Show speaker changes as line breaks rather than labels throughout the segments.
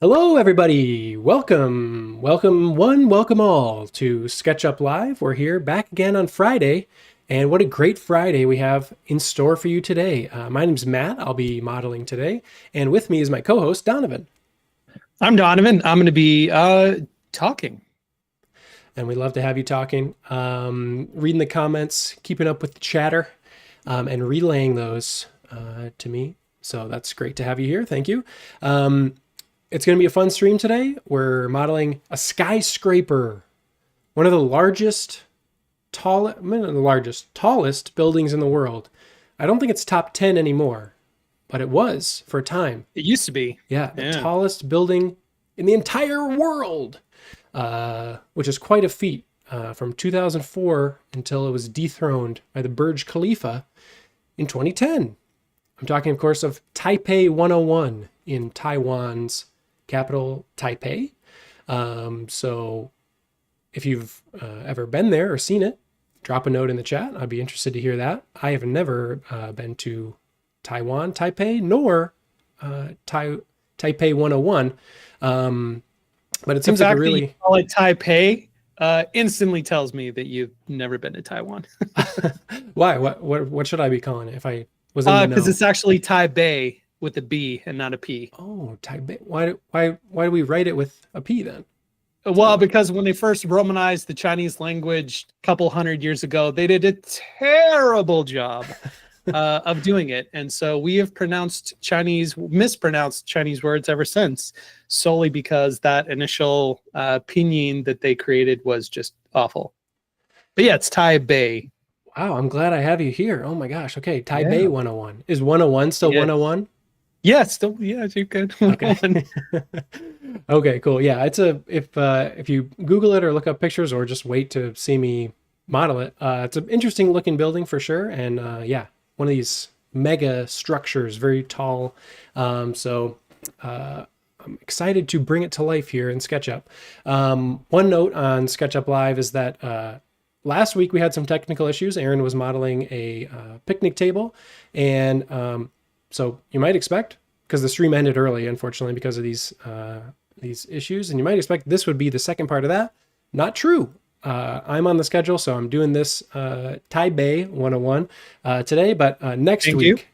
Hello, everybody. Welcome, welcome one, welcome all to SketchUp Live. We're here back again on Friday, and what a great Friday we have in store for you today. My name's Matt. I'll be modeling today, and with me is my co-host Donovan.
I'm Donovan. I'm going to be talking.
And we love to have you talking, reading the comments, keeping up with the chatter, and relaying those to me. So that's great to have you here. Thank you. It's going to be a fun stream today. We're modeling a skyscraper, one of the tallest buildings in the world. I don't think it's top 10 anymore, but it was for a time.
It used to be.
Yeah, the tallest building in the entire world, which is quite a feat, from 2004 until it was dethroned by the Burj Khalifa in 2010. I'm talking, of course, of Taipei 101 in Taiwan's capital, Taipei. So if you've ever been there or seen it, drop a note in the chat. I'd be interested to hear that. I have never been to Taiwan, Taipei, nor Taipei 101. But it seems like a really...
that you call it Taipei instantly tells me that you've never been to Taiwan.
Why? What should I be calling it if I was in the know?
Because it's actually Taipei with a B and not a P.
Oh, Taipei. Why do we write it with a P then?
Well, because when they first Romanized the Chinese language a couple hundred years ago, they did a terrible job of doing it. And so we have mispronounced Chinese words ever since, solely because that initial pinyin that they created was just awful. But yeah, it's Taipei.
Wow, I'm glad I have you here. Oh my gosh. Okay, Taipei 101. Is 101 still 101?
Yeah, still, yeah, you could.
Okay. Okay, cool. Yeah, it's if you Google it or look up pictures or just wait to see me model it, it's an interesting looking building for sure. And yeah, one of these mega structures, very tall. So I'm excited to bring it to life here in SketchUp. One note on SketchUp Live is that last week we had some technical issues. Aaron was modeling a picnic table, and so you might expect, because the stream ended early, unfortunately, because of these issues, and you might expect this would be the second part of that. Not true. I'm on the schedule, so I'm doing this Taipei 101 today, but next week,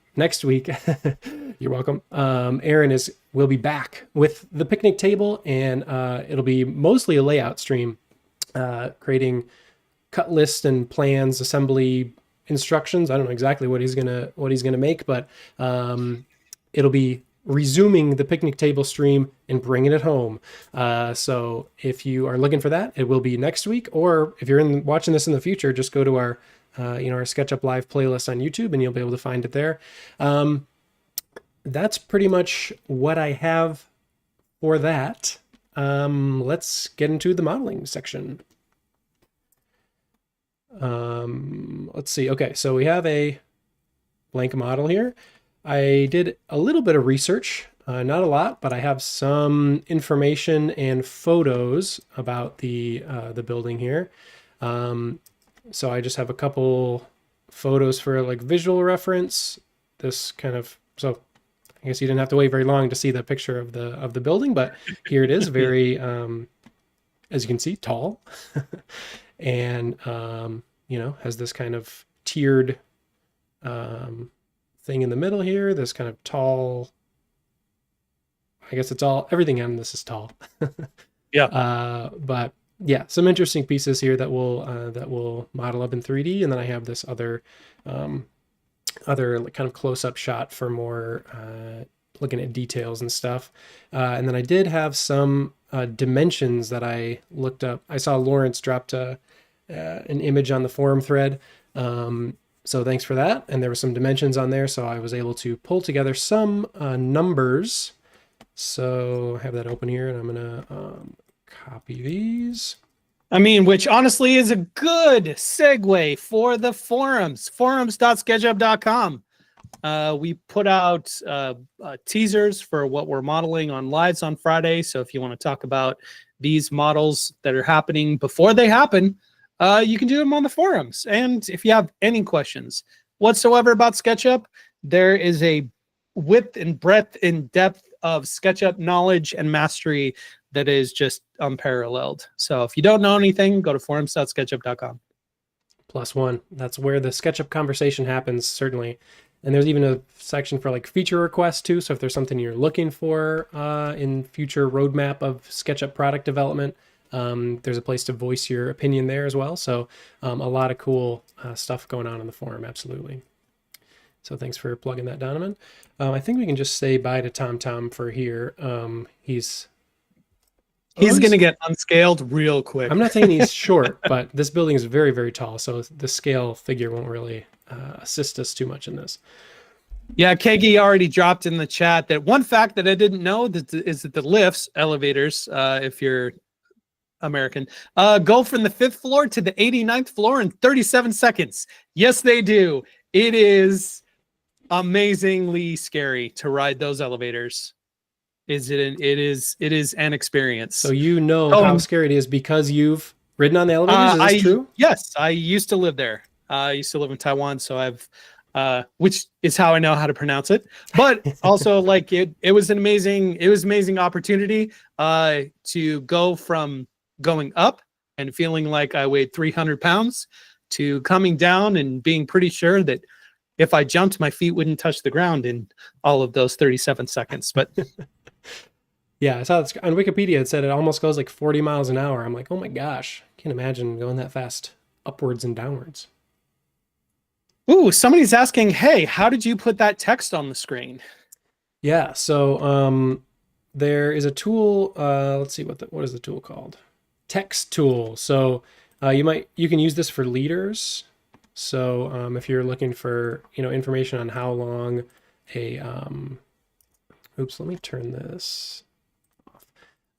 you're welcome. Aaron will be back with the picnic table, and it'll be mostly a layout stream, creating cut lists and plans, assembly instructions. I don't know exactly what he's gonna make, but it'll be resuming the picnic table stream and bringing it home. So if you are looking for that, it will be next week. Or if you're watching this in the future, just go to our our SketchUp Live playlist on YouTube, and you'll be able to find it there. That's pretty much what I have for that. Let's get into the modeling section. Let's see. Okay, so we have a blank model here. I did a little bit of research, not a lot, but I have some information and photos about the building here. So I just have a couple photos for like visual reference. So I guess you didn't have to wait very long to see the picture of the building, but here it is, very as you can see, tall. And has this kind of tiered thing in the middle here, this kind of tall, I guess everything on this is tall.
Yeah.
But yeah, some interesting pieces here that will model up in 3D, and then I have this other kind of close-up shot for more looking at details and stuff. And then I did have some dimensions that I looked up. I saw Lawrence dropped an image on the forum thread. So thanks for that. And there were some dimensions on there, so I was able to pull together some numbers. So I have that open here, and I'm gonna copy these.
I mean, which honestly is a good segue for the forums, forums.sketchup.com. We put out teasers for what we're modeling on lives on Friday. So if you want to talk about these models that are happening before they happen, you can do them on the forums. And if you have any questions whatsoever about SketchUp, there is a width and breadth and depth of SketchUp knowledge and mastery that is just unparalleled. So if you don't know anything, go to forums.sketchup.com.
+1. That's where the SketchUp conversation happens, certainly. And there's even a section for like feature requests too. So if there's something you're looking for in future roadmap of SketchUp product development, there's a place to voice your opinion there as well. So a lot of cool stuff going on in the forum, absolutely. So thanks for plugging that, Donovan. I think we can just say bye to Tom for here. He's
going to get unscaled real quick.
I'm not saying he's short, but this building is very, very tall. So the scale figure won't really assist us too much in this.
Yeah, Kegi already dropped in the chat that one fact that I didn't know is that the lifts, elevators, if you're American, go from the 5th floor to the 89th floor in 37 seconds. Yes, they do. It is amazingly scary to ride those elevators. It is an experience.
So you know how scary it is because you've ridden on the elevators? Is this true?
Yes, I used to live there. I used to live in Taiwan, so I've which is how I know how to pronounce it. But also, like it was an amazing opportunity to go from going up and feeling like I weighed 300 pounds to coming down and being pretty sure that if I jumped, my feet wouldn't touch the ground in all of those 37 seconds. But
yeah, I saw this on Wikipedia. It said it almost goes like 40 miles an hour. I'm like, oh my gosh, I can't imagine going that fast upwards and downwards.
Ooh, somebody's asking, hey, how did you put that text on the screen?
Yeah, so there is a tool. Let's see, what is the tool called? Text tool. So you can use this for leaders. So if you're looking for information on how long a oops, let me turn this off.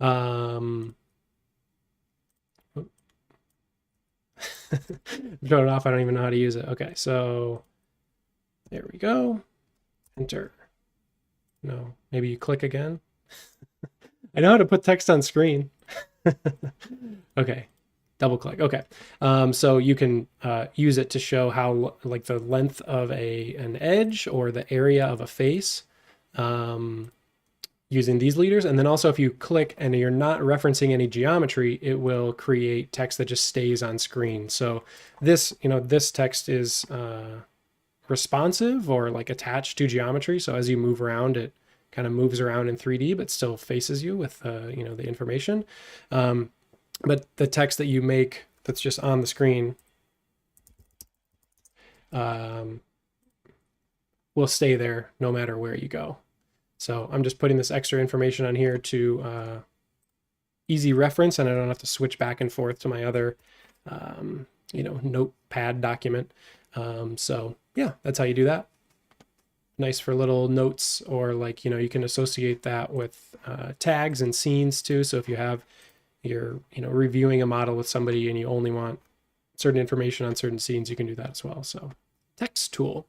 Turn it off. I don't even know how to use it. Okay, so there we go. Enter. No, maybe you click again. I know how to put text on screen. Okay, double click. Okay, so you can use it to show how like the length of an edge or the area of a face using these leaders. And then also if you click and you're not referencing any geometry, it will create text that just stays on screen. So this text is responsive or like attached to geometry. So as you move around, it kind of moves around in 3D, but still faces you with the information. But the text that you make that's just on the screen will stay there no matter where you go. So I'm just putting this extra information on here to easy reference, and I don't have to switch back and forth to my other notepad document. So yeah, that's how you do that. Nice for little notes, or like you can associate that with tags and scenes too. So if you're reviewing a model with somebody and you only want certain information on certain scenes, you can do that as well. So text tool.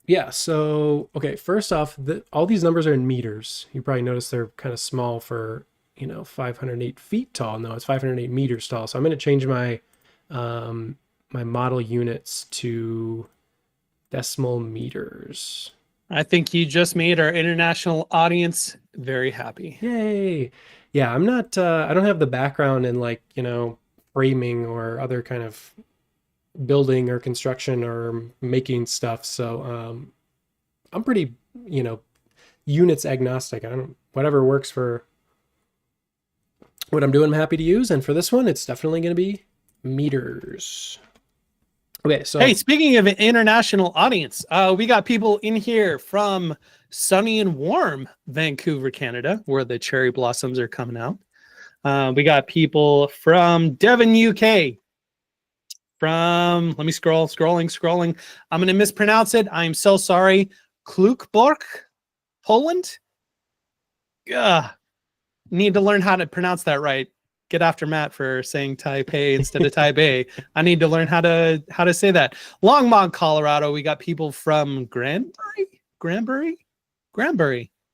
Yeah, so okay, first off, all these numbers are in meters. You probably notice they're kind of small for 508 feet tall. No, it's 508 meters tall. So I'm going to change my my model units to decimal meters.
I think you just made our international audience very happy.
Yay. Yeah, I'm not I don't have the background in like, framing or other kind of building or construction or making stuff. So I'm pretty, units agnostic. Whatever works for what I'm doing, I'm happy to use. And for this one, it's definitely going to be meters. Okay, so
hey, speaking of an international audience, we got people in here from sunny and warm Vancouver, Canada, where the cherry blossoms are coming out. We got people from Devon, UK. Let me scrolling. I'm going to mispronounce it. I'm so sorry. Klukbork, Poland. Need to learn how to pronounce that right. Get after Matt for saying Taipei instead of Taipei. I need to learn how to say that. Longmont, Colorado. We got people from Granbury,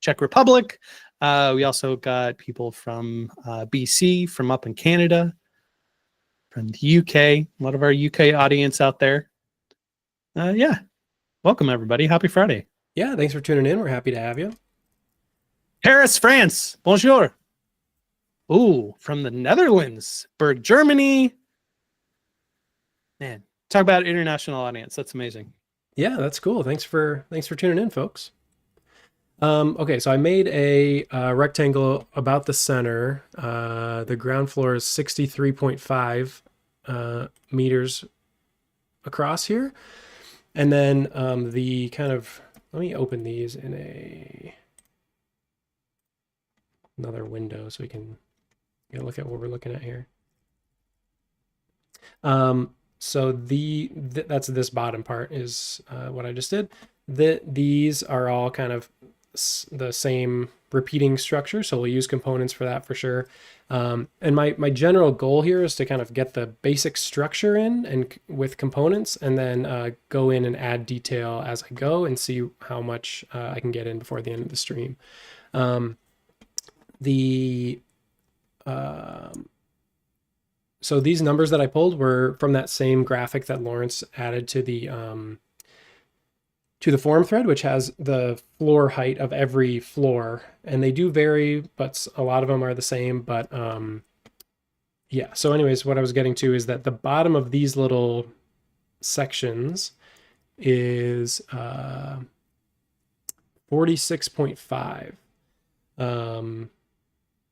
Czech Republic. We also got people from BC, from up in Canada, from the UK. A lot of our UK audience out there. Yeah. Welcome, everybody. Happy Friday.
Yeah, thanks for tuning in. We're happy to have you.
Paris, France. Bonjour. Ooh, from the Netherlands. Berg, Germany. Man, talk about international audience. That's amazing.
Yeah, that's cool. Thanks for tuning in, folks. Okay, so I made a rectangle about the center. The ground floor is 63.5 meters across here. And then the kind of, let me open these in another window so we can look at what we're looking at here. So that's this bottom part is what I just did. These are all kind of the same repeating structure, so we'll use components for that for sure. And my general goal here is to kind of get the basic structure in and with components, and then go in and add detail as I go and see how much I can get in before the end of the stream. So these numbers that I pulled were from that same graphic that Lawrence added to the forum thread, which has the floor height of every floor, and they do vary, but a lot of them are the same. But yeah. So, anyways, what I was getting to is that the bottom of these little sections is 46.5.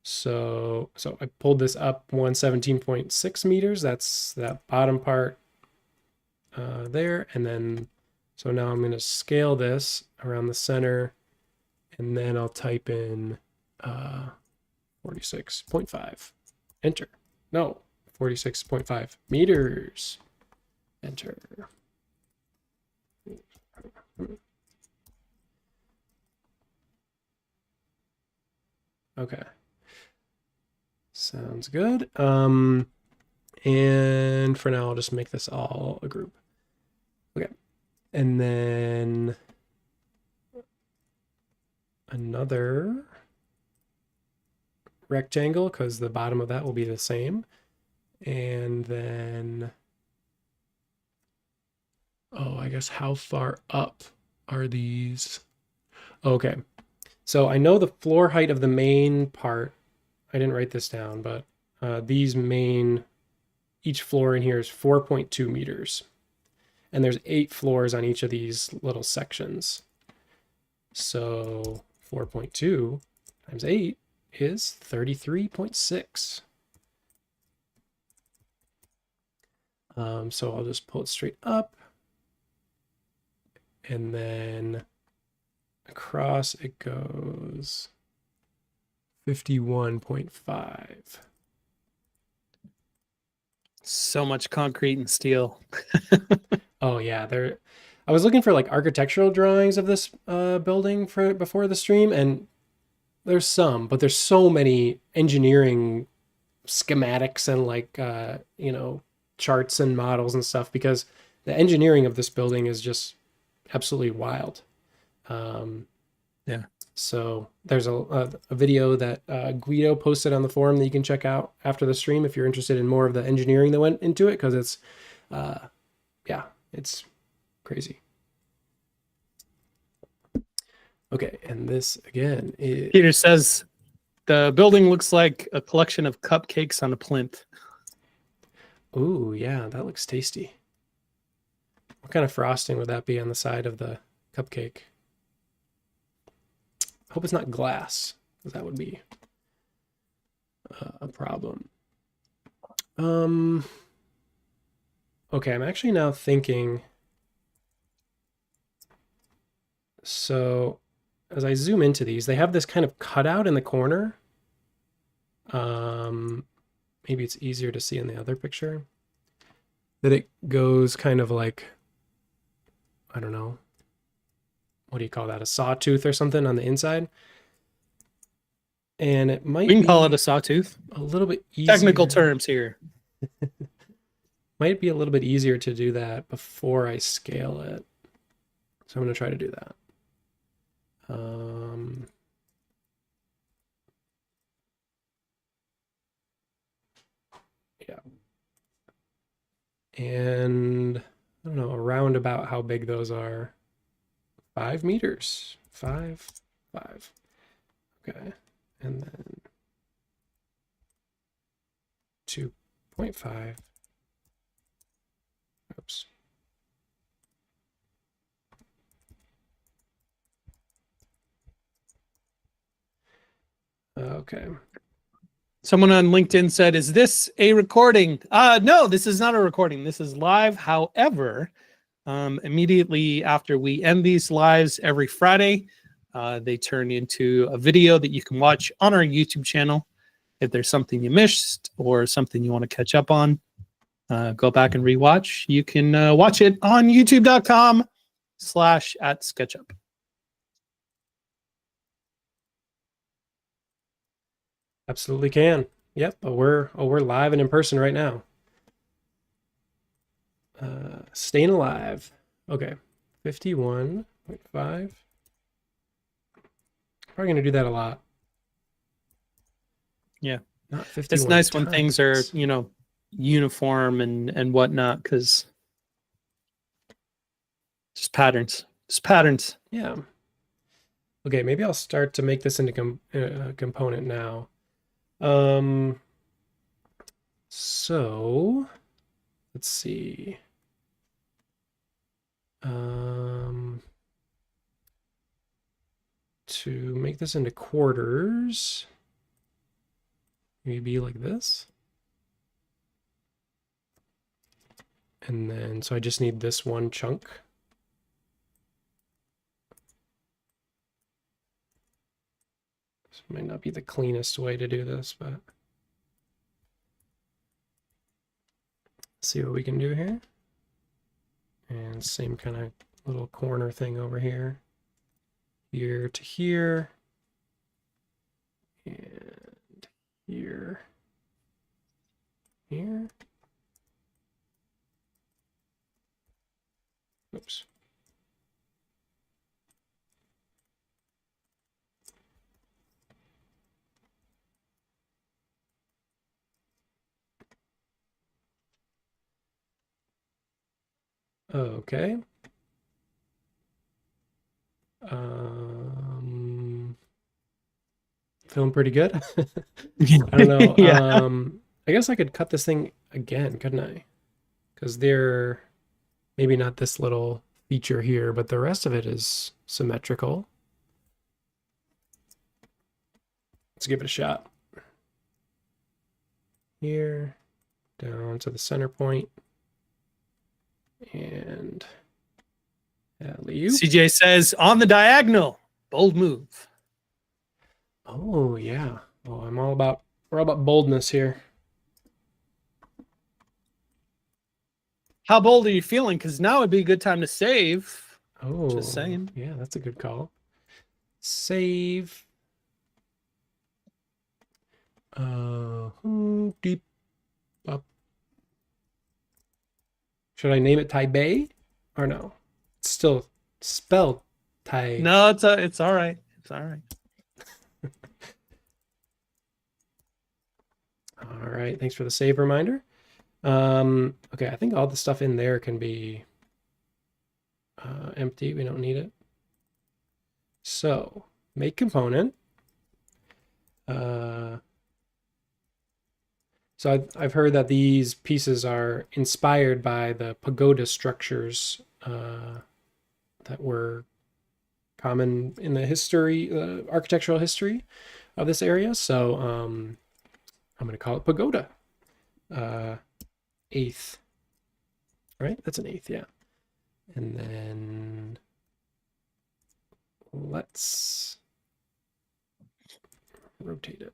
So I pulled this up 117.6 meters. That's that bottom part there. And then, so now I'm going to scale this around the center, and then I'll type in 46.5. Enter. No, 46.5 meters. Enter. Okay. Sounds good. And for now, I'll just make this all a group. Okay. And then another rectangle, because the bottom of that will be the same. And then, oh, I guess how far up are these? Okay. So I know the floor height of the main part. I didn't write this down, but each floor in here is 4.2 meters. And there's 8 floors on each of these little sections. So 4.2 times 8 is 33.6. So I'll just pull it straight up. And then across it goes 51.5.
So much concrete and steel.
Oh yeah, I was looking for like architectural drawings of this building for before the stream, and there's some, but there's so many engineering schematics and like charts and models and stuff, because the engineering of this building is just absolutely wild.
Yeah.
So there's a video that Guido posted on the forum that you can check out after the stream if you're interested in more of the engineering that went into it, because it's it's crazy. Okay, and this again is...
Peter says the building looks like a collection of cupcakes on a plinth.
Ooh, yeah, that looks tasty. What kind of frosting would that be on the side of the cupcake? I hope it's not glass, because that would be a problem. Okay, I'm actually now thinking. So as I zoom into these, they have this kind of cutout in the corner. Maybe it's easier to see in the other picture. That it goes kind of like, I don't know, what do you call that? A sawtooth or something on the inside. And it might
We can call it a sawtooth.
a little bit easier.
Technical terms here.
Might be a little bit easier to do that before I scale it. So I'm going to try to do that. Yeah. And I don't know, around about how big those are. 5 meters. 5, 5. Okay. And then 2.5. Oops. Okay.
Someone on LinkedIn said, "Is this a recording?" No, this is not a recording. This is live. However, immediately after we end these lives every Friday, they turn into a video that you can watch on our YouTube channel. If there's something you missed or something you want to catch up on, go back and rewatch. You can watch it on youtube.com/@SketchUp.
Absolutely can. Yep, but we're live and in person right now. Staying alive. Okay. 51.5. Probably gonna do that a lot.
Yeah.
Not 51.
It's nice when things are, uniform and whatnot, because just patterns. Just patterns.
Yeah. Okay, maybe I'll start to make this into a component now. So let's see. To make this into quarters, maybe like this. And then, so I just need this one chunk. This might not be the cleanest way to do this, but see what we can do here. And same kind of little corner thing over here. Here to here. And here. Here. Oops. Okay. Feeling pretty good. I don't know.
Yeah.
I guess I could cut this thing again, couldn't I? Because they're maybe not this little feature here, but the rest of it is symmetrical. Let's give it a shot. Here, down to the center point. And alley-oop.
CJ says, on the diagonal, bold move.
Oh yeah. Oh, we're all about boldness here.
How bold are you feeling? Because now would be a good time to save.
Oh,
Just saying.
Yeah, that's a good call. Save. Deep up. Should I name it Taipei or no? It's still spelled Tai.
No, it's all right. It's all right.
All right, thanks for the save reminder. Okay, I think all the stuff in there can be empty. We don't need it. So make component. So I've heard that these pieces are inspired by the pagoda structures that were common in the history, architectural history of this area. So I'm going to call it pagoda. Eighth, right? That's an eighth, yeah. And then let's rotate it.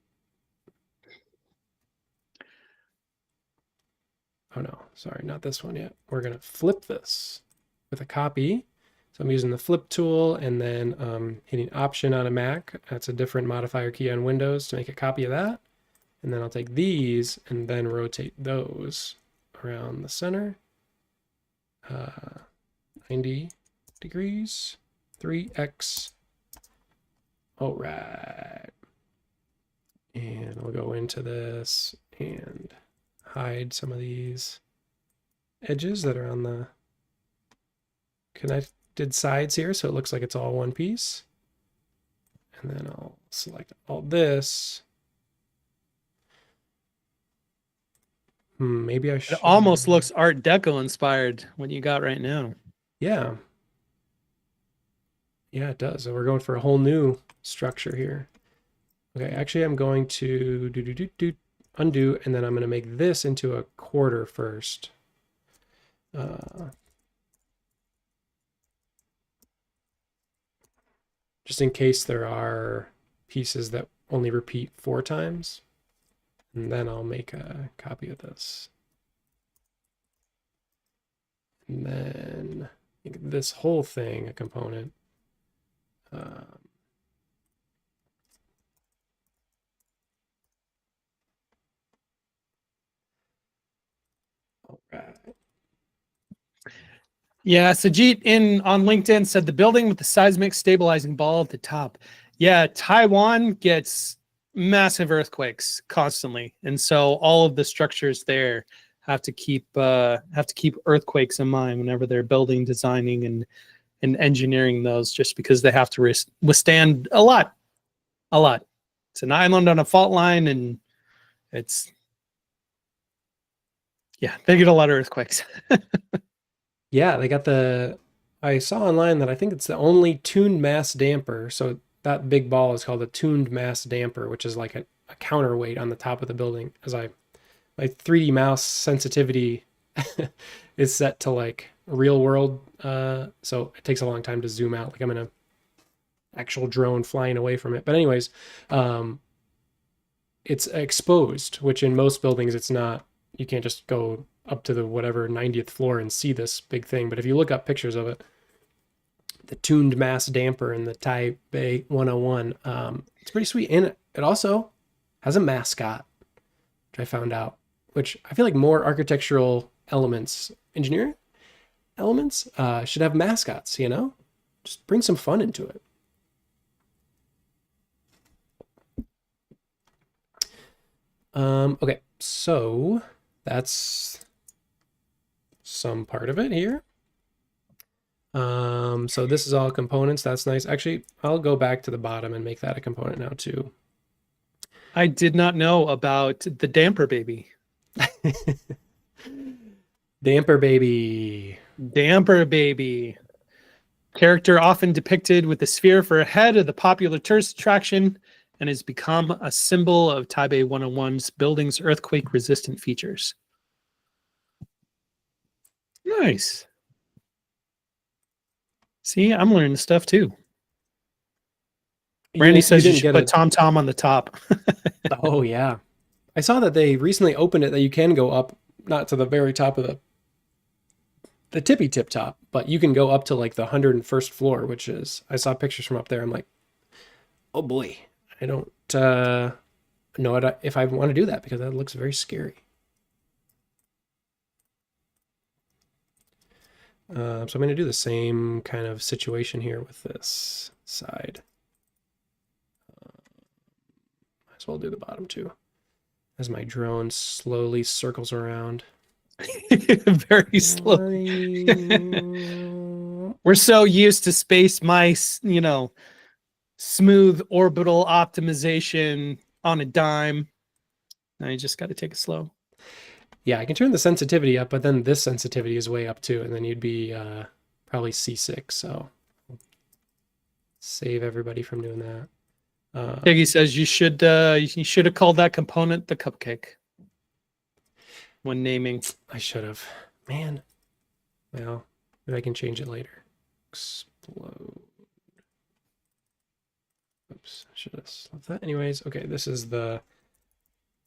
Oh no, sorry, not this one yet. We're gonna flip this with a copy. So I'm using the flip tool and then hitting Option on a Mac. That's a different modifier key on Windows to make a copy of that. And then I'll take these and then rotate those around the center. 90 degrees, 3x. All right. And I'll go into this and hide some of these edges that are on the connected sides here, so it looks like it's all one piece. And then I'll select all this. Maybe I
It
should.
almost looks Art Deco inspired, what you got right now.
Yeah. Yeah, it does. So we're going for a whole new structure here. Okay, actually I'm going to undo, and then I'm going to make this into a quarter first. Just in case there are pieces that only repeat 4 times. And then I'll make a copy of this. And then make this whole thing a component. All right.
Yeah, Sajit in on LinkedIn said the building with the seismic stabilizing ball at the top. Yeah, Taiwan gets massive earthquakes constantly, and so all of the structures there have to keep earthquakes in mind whenever they're building, designing, and engineering those, just because they have to withstand a lot. It's an island on a fault line, and it's they get a lot of earthquakes.
Yeah, they got I saw online that I think it's the only tuned mass damper. So that big ball is called a tuned mass damper, which is like a counterweight on the top of the building. My 3D mouse sensitivity is set to like real world. So it takes a long time to zoom out. Like I'm in a actual drone flying away from it. But anyways, it's exposed, which in most buildings it's not. You can't just go up to the whatever 90th floor and see this big thing. But if you look up pictures of it, the tuned mass damper in the Taipei 101, it's pretty sweet. And it also has a mascot, which I found out, which I feel like more architectural elements, engineering elements, should have mascots, you know? Just bring some fun into it. Okay, so that's some part of it here. So this is all components. That's nice. Actually, I'll go back to the bottom and make that a component now too.
I did not know about the damper baby.
Damper baby.
Damper baby. Character often depicted with the sphere for a head of the popular tourist attraction, and has become a symbol of Taipei 101's building's earthquake-resistant features. Nice. See, I'm learning stuff too. Randy says you should put TomTom on the top.
Oh, yeah. I saw that they recently opened it that you can go up, not to the very top of the tippy tip top, but you can go up to like the 101st floor, which is, I saw pictures from up there. I'm like, oh boy, I don't know if I want to do that because that looks very scary. So I'm going to do the same kind of situation here with this side. Might as well do the bottom too, as my drone slowly circles around.
Very slowly. We're so used to Space Mice, you know, smooth orbital optimization on a dime. Now you just got to take it slow.
Yeah, I can turn the sensitivity up, but then this sensitivity is way up too, and then you'd be probably C6, so save everybody from doing that.
Piggy says you should have called that component the cupcake when naming.
I should have. Man. Well, maybe I can change it later. Explode. Oops, I should have left that. Anyways, okay, this is the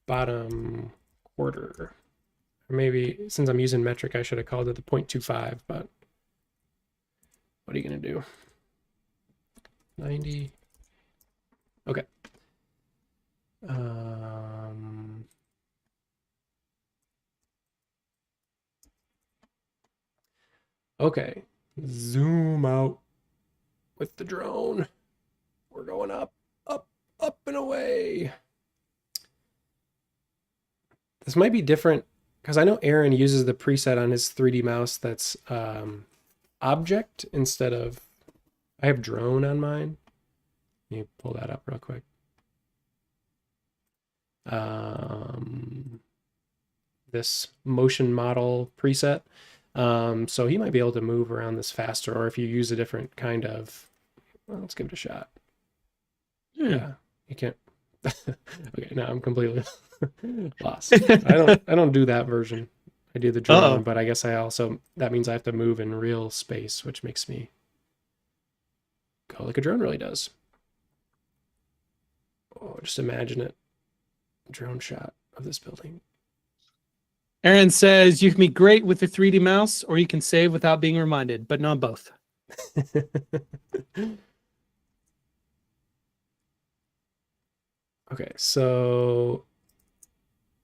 bottom quarter. Or maybe, since I'm using metric, I should have called it the 0.25, but what are you going to do? 90. Okay. Okay. Zoom out with the drone. We're going up, up, up and away. This might be different because I know Aaron uses the preset on his 3D mouse that's object instead of, I have drone on mine. Let me pull that up real quick. This motion model preset. So he might be able to move around this faster, or if you use a different kind of, well, let's give it a shot. Yeah, you can't. Okay, now I'm completely lost. I don't do that version. I do the drone, but I guess that means I have to move in real space, which makes me go like a drone really does. Oh, just imagine it. Drone shot of this building.
Aaron says you can be great with the 3D mouse, or you can save without being reminded, but not both.
Okay, so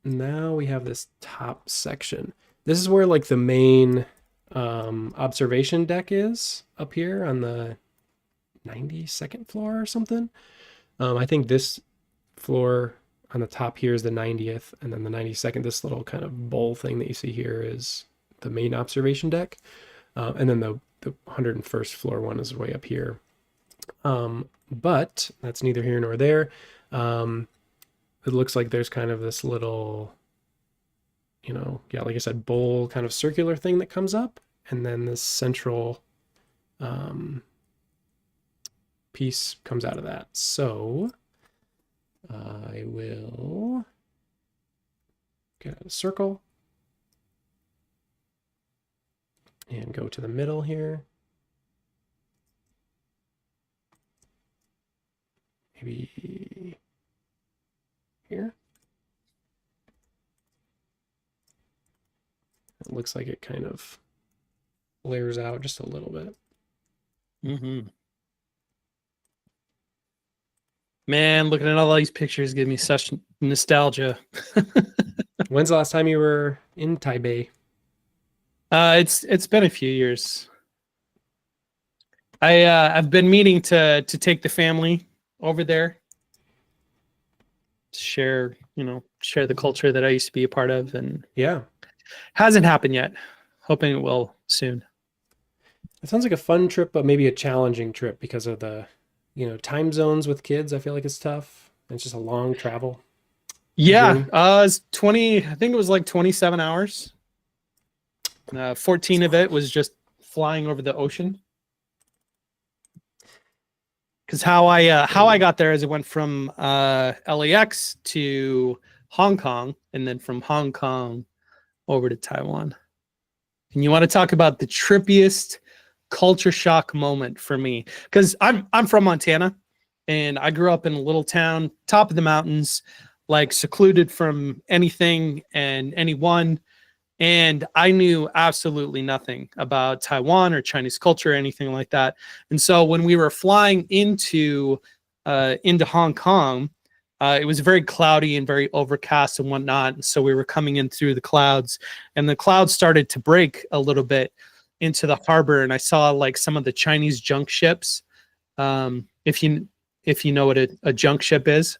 now we have this top section. This is where like the main observation deck is, up here on the 92nd floor or something. I think this floor on the top here is the 90th, and then the 92nd, this little kind of bowl thing that you see here is the main observation deck. And then the 101st floor one is way up here. But that's neither here nor there. It looks like there's kind of this little, yeah, like I said, bowl kind of circular thing that comes up, and then this central piece comes out of that. So I will get a circle and go to the middle here. Maybe here. It looks like it kind of layers out just a little bit.
Mm-hmm. Man, looking at all these pictures gives me such nostalgia.
When's the last time you were in Taipei?
It's been a few years. I've been meaning to take the family over there to share the culture that I used to be a part of, and
Yeah,
hasn't happened yet. Hoping it will soon.
it sounds like a fun trip, but maybe a challenging trip because of the time zones with kids. I feel like it's tough. It's just a long travel.
Yeah, it's 20. I think it was like 27 hours. 14 of it was just flying over the ocean. Because how I got there is it went from LAX to Hong Kong, and then from Hong Kong over to Taiwan. And you want to talk about the trippiest culture shock moment for me, because I'm from Montana, and I grew up in a little town, top of the mountains, like secluded from anything and anyone. And I knew absolutely nothing about Taiwan or Chinese culture or anything like that. And so when we were flying into Hong Kong, it was very cloudy and very overcast and whatnot. And so we were coming in through the clouds, and the clouds started to break a little bit into the harbor. And I saw like some of the Chinese junk ships. If you know what a junk ship is.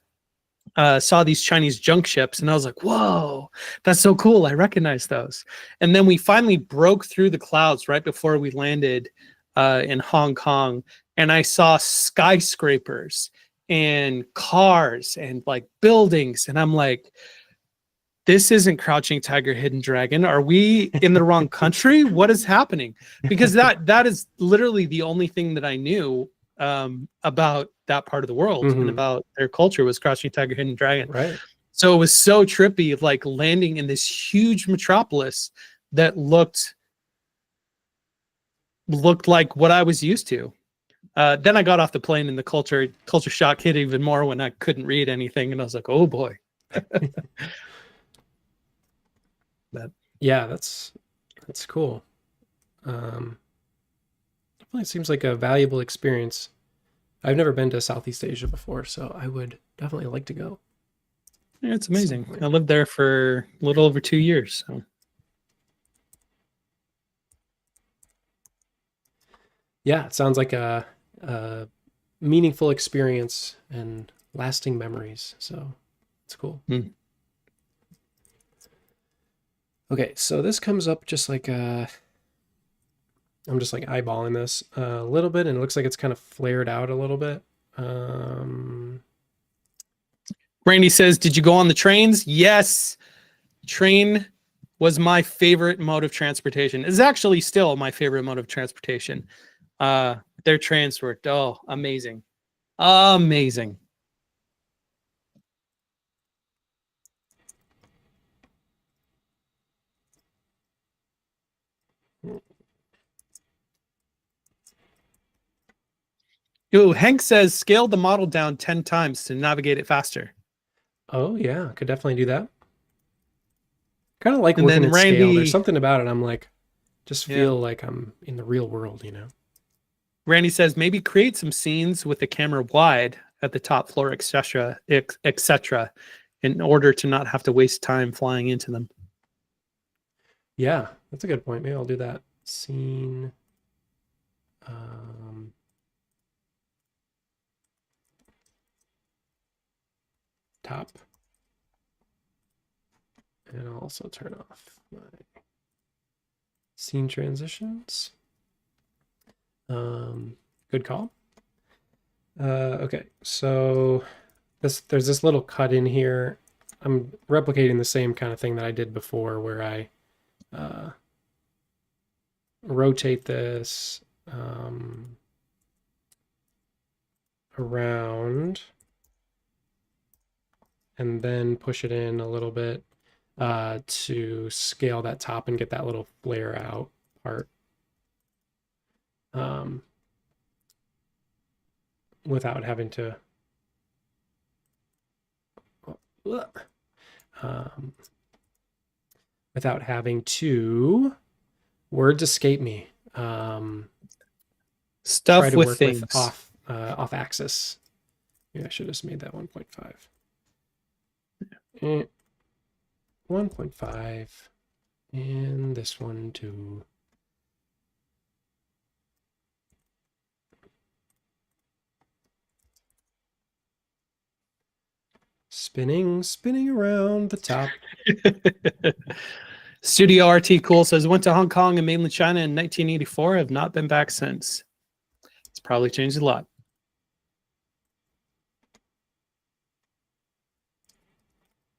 Saw these Chinese junk ships, and I was like, whoa, that's so cool. I recognize those. And then we finally broke through the clouds right before we landed in Hong Kong, and I saw skyscrapers and cars and like buildings, and I'm like, this isn't Crouching Tiger, Hidden Dragon. Are we in the wrong country? What is happening? Because that is literally the only thing that I knew about that part of the world and about their culture was Crouching Tiger, Hidden Dragon.
Right.
So it was so trippy, like landing in this huge metropolis that looked like what I was used to. Then I got off the plane, and the culture shock hit even more when I couldn't read anything, and I was like, oh boy.
Yeah, that's cool. Definitely seems like a valuable experience. I've never been to Southeast Asia before, so I would definitely like to go.
Yeah, it's amazing. I lived there for a little over 2 years. So.
Yeah, it sounds like a meaningful experience and lasting memories. So it's cool. Okay, so this comes up just like I'm just like eyeballing this a little bit, and it looks like it's kind of flared out a little bit.
Randy says, "Did you go on the trains?" Yes, train was my favorite mode of transportation. It's actually still my favorite mode of transportation. Their trains were amazing, amazing. Ooh, Hank says scale the model down 10 times to navigate it faster.
Oh yeah, could definitely do that. Kind of like
And
working
then
at scale. There's
Randy,
something about it. I'm like, just
yeah,
feel like I'm in the real world, you know?
Randy says maybe create some scenes with the camera wide at the top floor, etc., in order to not have to waste time flying into them.
Yeah, that's a good point. Maybe I'll do that. Scene. Um, Top. And I'll also turn off my scene transitions. Good call. Okay, so there's this little cut in here. I'm replicating the same kind of thing that I did before, where I rotate this around and then push it in a little bit to scale that top and get that little flare out part. Without having to um, without having to words escape me. Try
Stuff
to
with
work with
things.
off axis. Maybe I should have just made that 1.5. 1.5 and this one too. Spinning around the top.
Studio RT Cool says went to Hong Kong and mainland China in 1984. Have not been back since. It's probably changed a lot.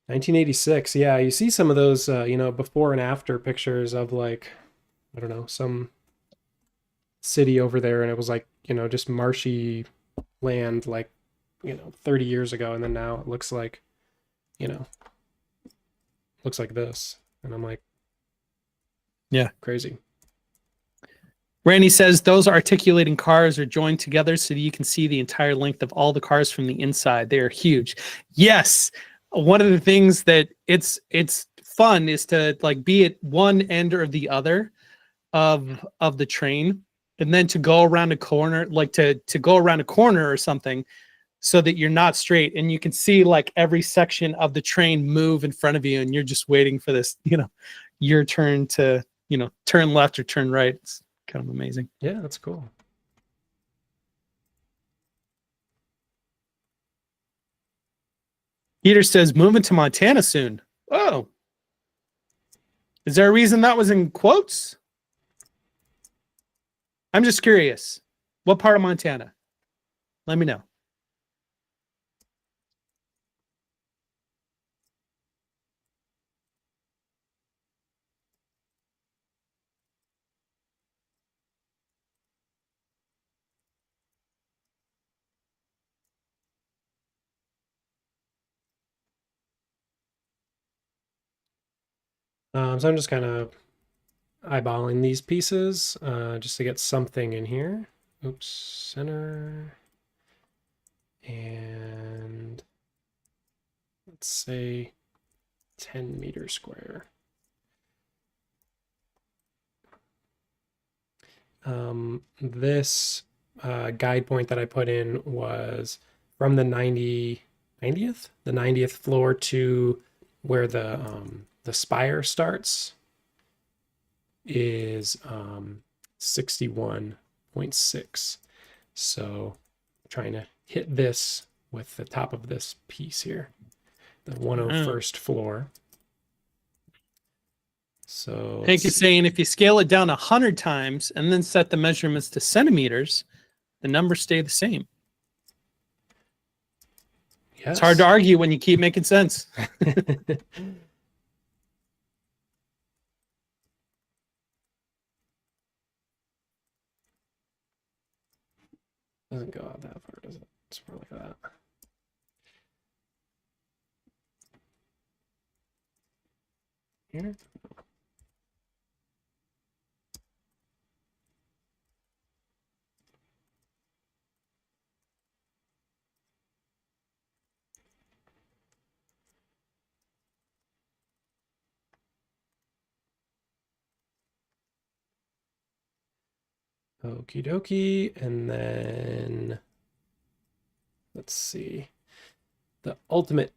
1986. Yeah, you see some of those, before and after pictures of like, I don't know, some city over there, and it was like, just marshy land, like, 30 years ago, and then now it you know, looks like this, and I'm like,
yeah,
crazy.
Randy says those articulating cars are joined together so that you can see the entire length of all the cars from the inside. They are huge. Yes, one of the things that it's fun is to like be at one end or the other of the train, and then to go around a corner, like to go around a corner or something, so that you're not straight and you can see like every section of the train move in front of you, and you're just waiting for this, your turn to turn left or turn right. It's kind of amazing.
Yeah, that's cool.
Peter says moving to Montana soon. Oh, is there a reason that was in quotes? I'm just curious. What part of Montana? Let me know.
So I'm just kind of eyeballing these pieces just to get something in here. Oops, center. And let's say 10 meters square. This guide point that I put in was from the 90th floor to where the spire starts is 61.6. So trying to hit this with the top of this piece here, the 101st floor. So
Hank is saying if you scale it down 100 times and then set the measurements to centimeters, the numbers stay the same.
yes.
It's hard to argue when you keep making sense.
Doesn't go out that far, does it? It's more like that. Here. Okie dokie. And then let's see. The ultimate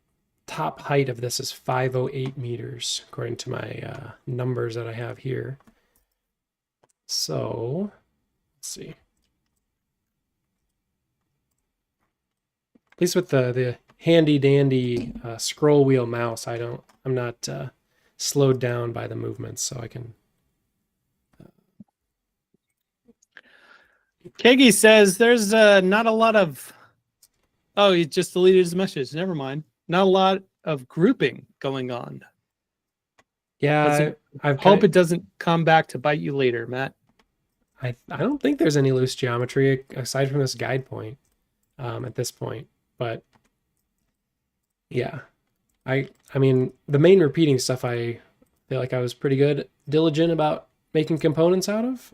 top height of this is 508 meters, according to my numbers that I have here. So let's see. At least with the handy dandy scroll wheel mouse, I'm not slowed down by the movements, so I can.
Kegi says there's not a lot of. Oh, he just deleted his message. Never mind. Not a lot of grouping going on.
Yeah, I
hope it doesn't come back to bite you later, Matt.
I don't think there's any loose geometry aside from this guide point at this point, but yeah, I mean the main repeating stuff I feel like I was pretty diligent about making components out of.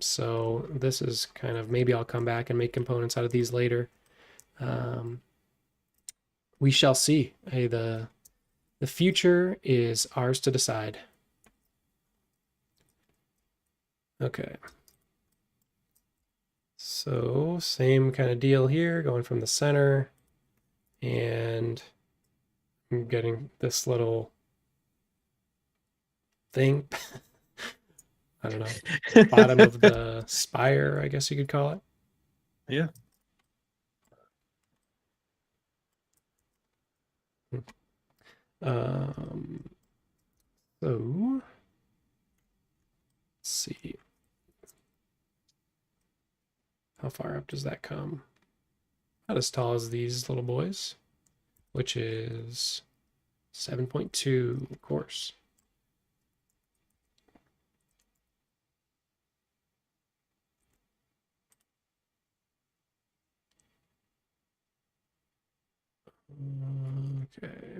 So this is kind of, maybe I'll come back and make components out of these later. We shall see. Hey, the future is ours to decide. Okay. So same kind of deal here, going from the center, and I'm getting this little thing. I don't know, bottom of the spire, I guess you could call it.
Yeah.
So let's see. How far up does that come? Not as tall as these little boys, which is 7.2, of course. Okay.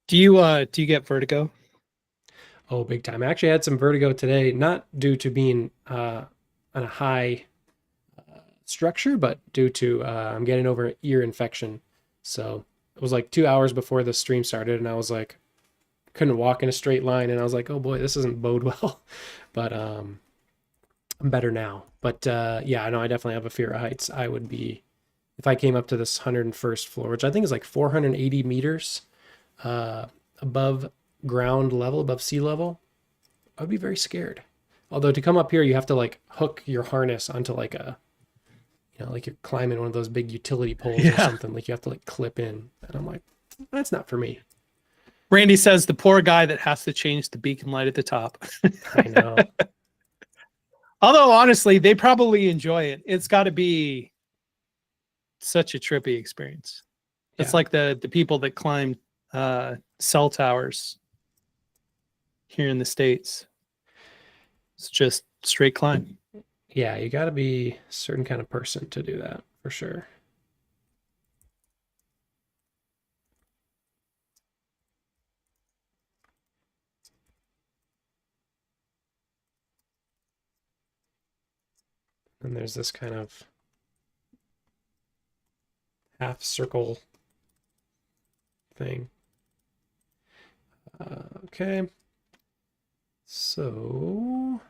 Do you get vertigo?
Oh, big time. I actually had some vertigo today, not due to being on a high structure, but due to I'm getting over an ear infection. So it was like 2 hours before the stream started, and I was like, couldn't walk in a straight line, and I was like, oh boy, this doesn't bode well. But I'm better now. But yeah, I know I definitely have a fear of heights. I would be, if I came up to this 101st floor, which I think is like 480 meters above ground level, above sea level, I would be very scared. Although to come up here, you have to like hook your harness onto like a, like you're climbing one of those big utility poles or something. Like you have to like clip in. And I'm like, that's not for me.
Randy says the poor guy that has to change the beacon light at the top.
I know.
Although honestly, they probably enjoy it. It's got to be such a trippy experience. It's like the people that climb cell towers here in the States. It's just straight climb.
Yeah, you got to be a certain kind of person to do that, for sure. And there's this kind of half circle thing. Okay. So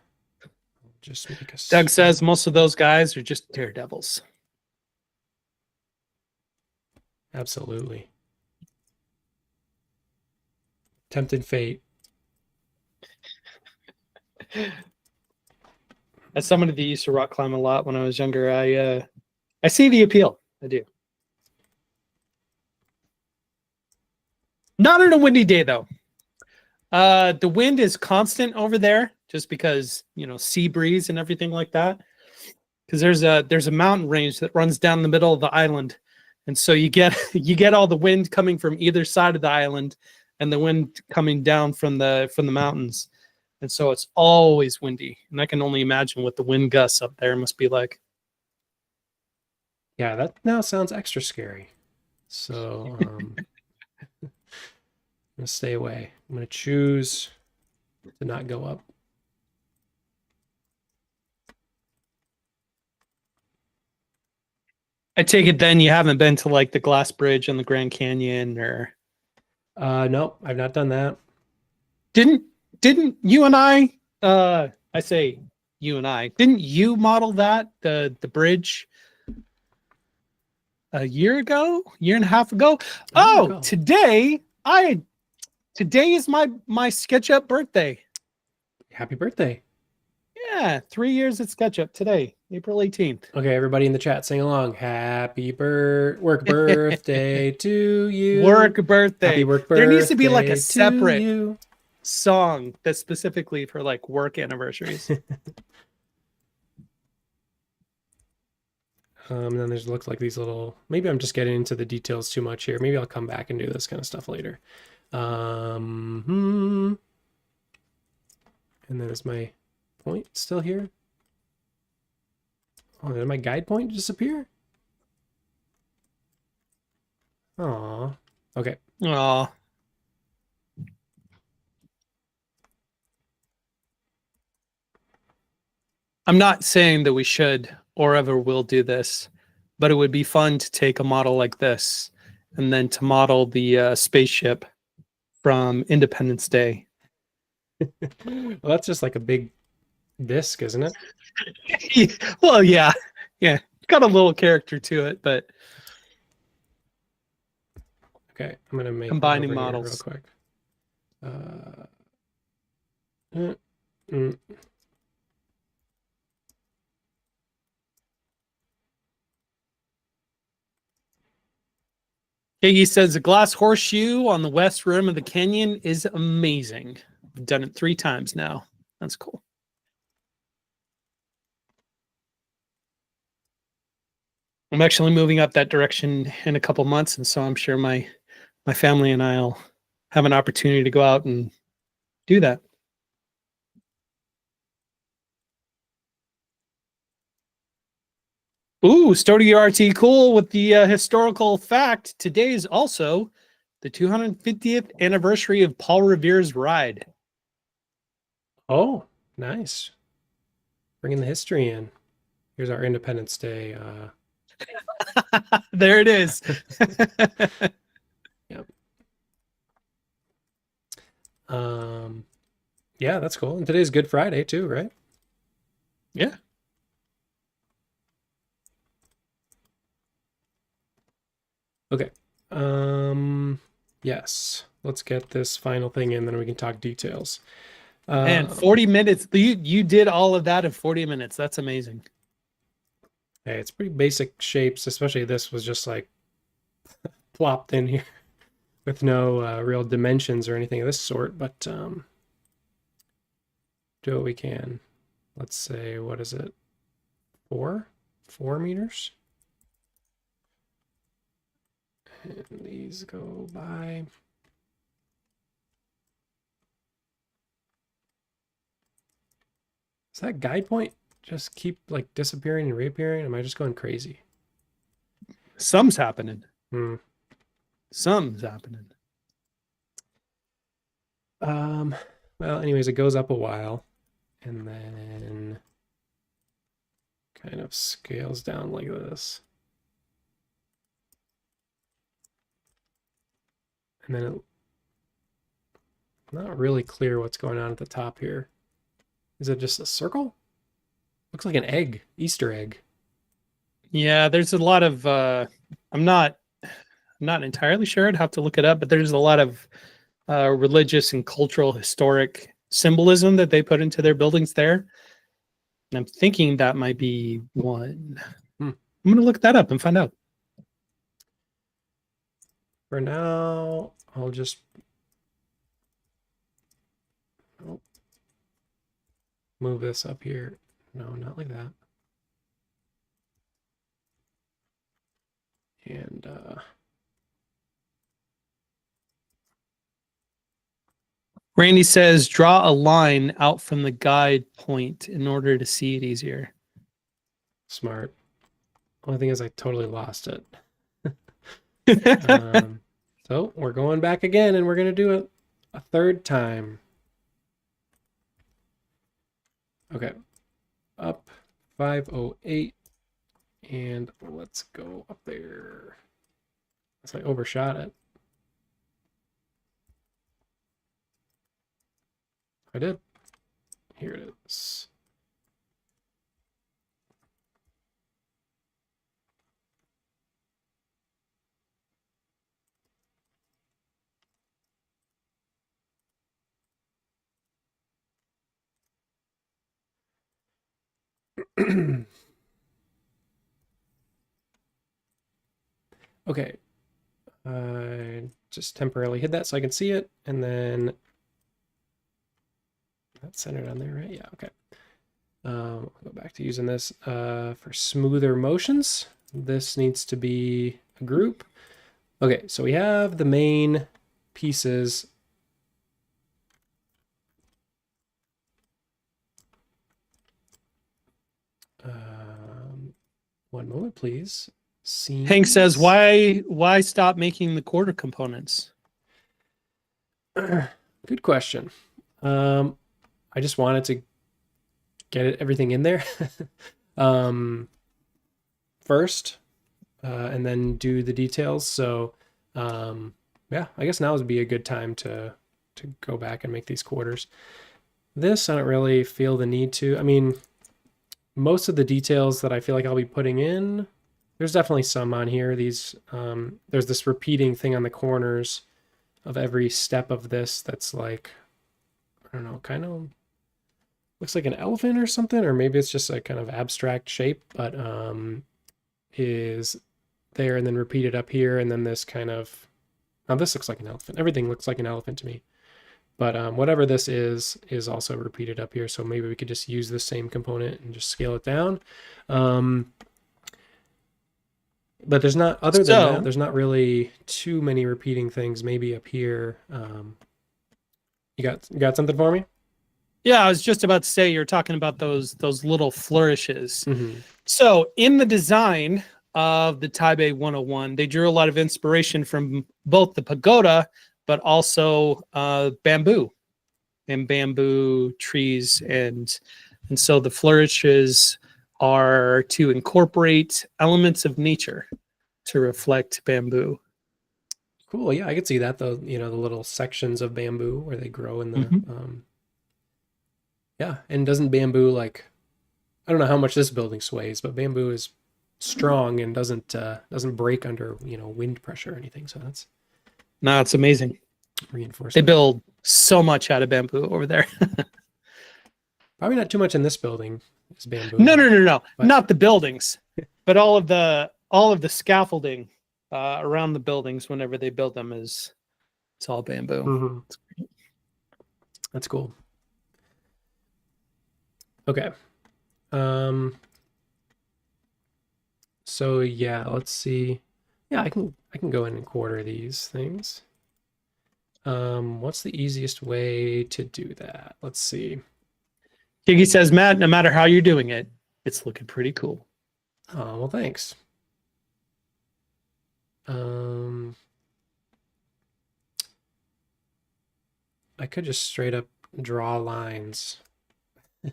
just make a
Doug says most of those guys are just daredevils.
Absolutely. Tempted fate.
As somebody that used to rock climb a lot when I was younger, I see the appeal. I do. Not on a windy day though. The wind is constant over there just because, sea breeze and everything like that. Because there's a mountain range that runs down the middle of the island. And so you get all the wind coming from either side of the island and the wind coming down from the mountains. And so it's always windy. And I can only imagine what the wind gusts up there must be like.
Yeah, that now sounds extra scary. So I'm gonna stay away. I'm gonna choose to not go up.
I take it then you haven't been to like the Glass Bridge on the Grand Canyon or
Nope, I've not done that.
didn't you and I say you and I, didn't you model that, the bridge a year and a half ago? Oh, today is my SketchUp birthday.
Happy birthday.
Yeah, 3 years at SketchUp today, April 18th.
Okay, everybody in the chat, sing along. Happy work birthday to you.
Work birthday.
Happy work birthday.
There needs to be like a
to
separate
you.
song that's specifically for like work anniversaries.
And then there's looks like these little, maybe I'm just getting into the details too much here. Maybe I'll come back and do this kind of stuff later. And then is my point still here? Oh, did my guide point disappear? Aw. Okay.
Aw. I'm not saying that we should or ever will do this, but it would be fun to take a model like this and then to model the spaceship from Independence Day.
Well, that's just like a big disc, isn't it?
Well, yeah. Yeah. Got a little character to it, but
okay, I'm gonna make
combining
one over here
models
real quick.
Iggy says the glass horseshoe on the west rim of the canyon is amazing. I've done it 3 times now. That's cool. I'm actually moving up that direction in a couple months, and so I'm sure my family and I'll have an opportunity to go out and do that. Ooh, Stodio RT, cool with the historical fact. Today is also the 250th anniversary of Paul Revere's ride.
Oh, nice. Bringing the history in. Here's our Independence Day.
There it is.
Yep. Yeah, that's cool. And today's Good Friday too, right?
Yeah.
Okay. Yes. Let's get this final thing in, then we can talk details.
And 40 minutes. You did all of that in 40 minutes. That's amazing.
Hey, it's pretty basic shapes, especially this was just like plopped in here with no real dimensions or anything of this sort, but do what we can. Let's say, what is it? 4 meters? And these go by. Does that guide point just keep like disappearing and reappearing? Am I just going crazy?
Something's happening.
Something's
happening.
Well, anyways, it goes up a while and then kind of scales down like this. And then it's not really clear what's going on at the top here. Is it just a circle? Looks like an egg, Easter egg.
Yeah, there's a lot of I'm not entirely sure. I'd have to look it up, but there's a lot of religious and cultural historic symbolism that they put into their buildings there. And I'm thinking that might be one. I'm going to look that up and find out.
For now, I'll just move this up here. No, not like that. And
Randy says, draw a line out from the guide point in order to see it easier.
smart. Only thing is I totally lost it.
Okay.
So we're going back again and we're going to do it a third time. Okay. Up 508. And let's go up there. So I overshot it. I did. Here it is. Okay. I just temporarily hid that so I can see it. And then that's centered on there, right? Yeah, okay. I'll go back to using this for smoother motions. This needs to be a group. Okay, so we have the main pieces. One moment, please. Scenes.
Hank says, why stop making the quarter components?
Good question. I just wanted to get everything in there first, and then do the details. So, yeah, I guess now would be a good time to go back and make these quarters. This, I don't really feel the need to. I mean, most of the details that I feel like I'll be putting in, there's definitely some on here. These, there's this repeating thing on the corners of every step of this that's like, I don't know, kind of looks like an elephant or something, or maybe it's just a kind of abstract shape, but is there and then repeated up here, and then this kind of, now this looks like an elephant. Everything looks like an elephant to me. But whatever this is also repeated up here, so maybe we could just use the same component and just scale it down. But there's not, other than that, there's not really too many repeating things. Maybe up here. You got something for me?
Yeah, I was just about to say, you're talking about those little flourishes.
Mm-hmm.
So in the design of the Taipei 101, they drew a lot of inspiration from both the pagoda, but also bamboo and bamboo trees. And so the flourishes are to incorporate elements of nature to reflect bamboo.
Cool. Yeah, I could see that. The the little sections of bamboo where they grow in the
Mhm.
yeah. And doesn't bamboo, like, I don't know how much this building sways, but bamboo is strong and doesn't break under wind pressure or anything. So that's
No, it's amazing. They
reinforcement.
build so much out of bamboo over there.
Probably not too much in this building is bamboo.
No.
But
Not the buildings, but all of the scaffolding around the buildings whenever they build them it's all bamboo.
mm-hmm. That's cool. Okay. So yeah, let's see. Yeah, I can go in and quarter these things. What's the easiest way to do that? Let's see.
Kiki says, Matt, no matter how you're doing it, it's looking pretty cool.
Oh, well, thanks. I could just straight up draw lines.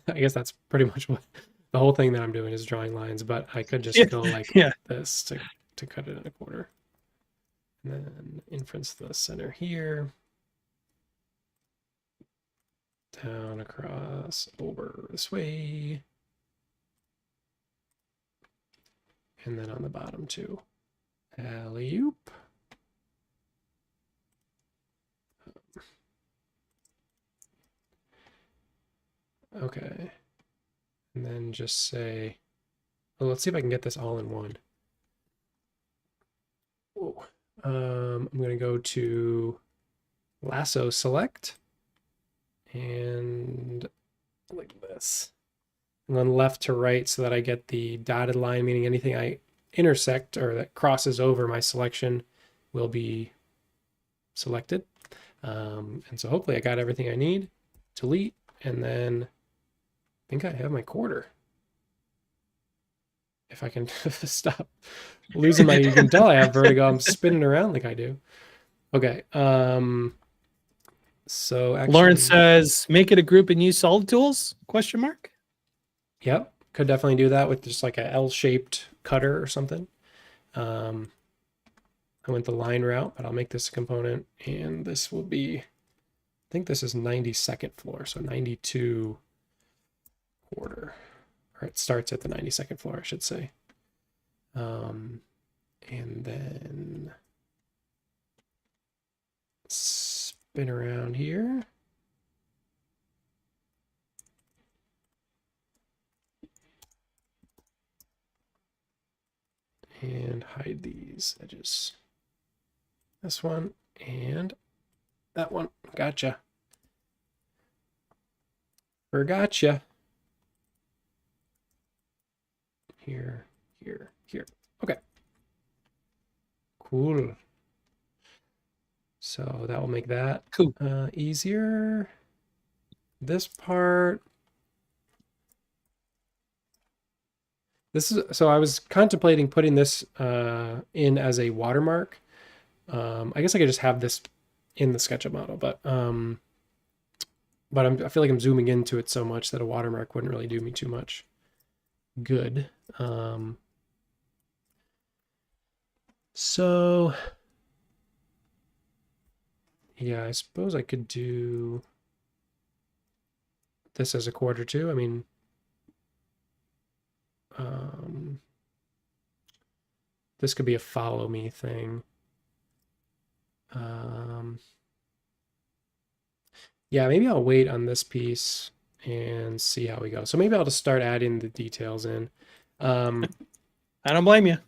I guess that's pretty much what the whole thing that I'm doing is drawing lines, but I could just go like this to cut it in a quarter. And then inference the center here. Down, across, over this way. And then on the bottom too. Alley-oop. Okay. And then just say, well, let's see if I can get this all in one. Whoa. I'm going to go to lasso select and like this. And then left to right so that I get the dotted line, meaning anything I intersect or that crosses over my selection will be selected. And so hopefully I got everything I need. Delete, and then I think I have my quarter. If I can stop losing my, you can tell I have vertigo. I'm spinning around like I do. Okay. So actually,
Lauren says, make it a group and use solid tools? Question mark.
Yep. Could definitely do that with just like a L-shaped cutter or something. I went the line route, but I'll make this a component, and this will be, I think this is 92nd floor, so 92 quarter, or it starts at the 92nd floor, I should say. And then spin around here. And hide these edges. This one and that one. Gotcha. Forgotcha. Here, here, here. Okay. Cool. So that will make that
Cool.
Easier. This part. This is, so I was contemplating putting this in as a watermark. I guess I could just have this in the SketchUp model, but I feel like I'm zooming into it so much that a watermark wouldn't really do me too much good. So yeah, I suppose I could do this as a quarter too. I mean, this could be a follow me thing. Yeah, maybe I'll wait on this piece and see how we go. So maybe I'll just start adding the details in.
I don't blame you.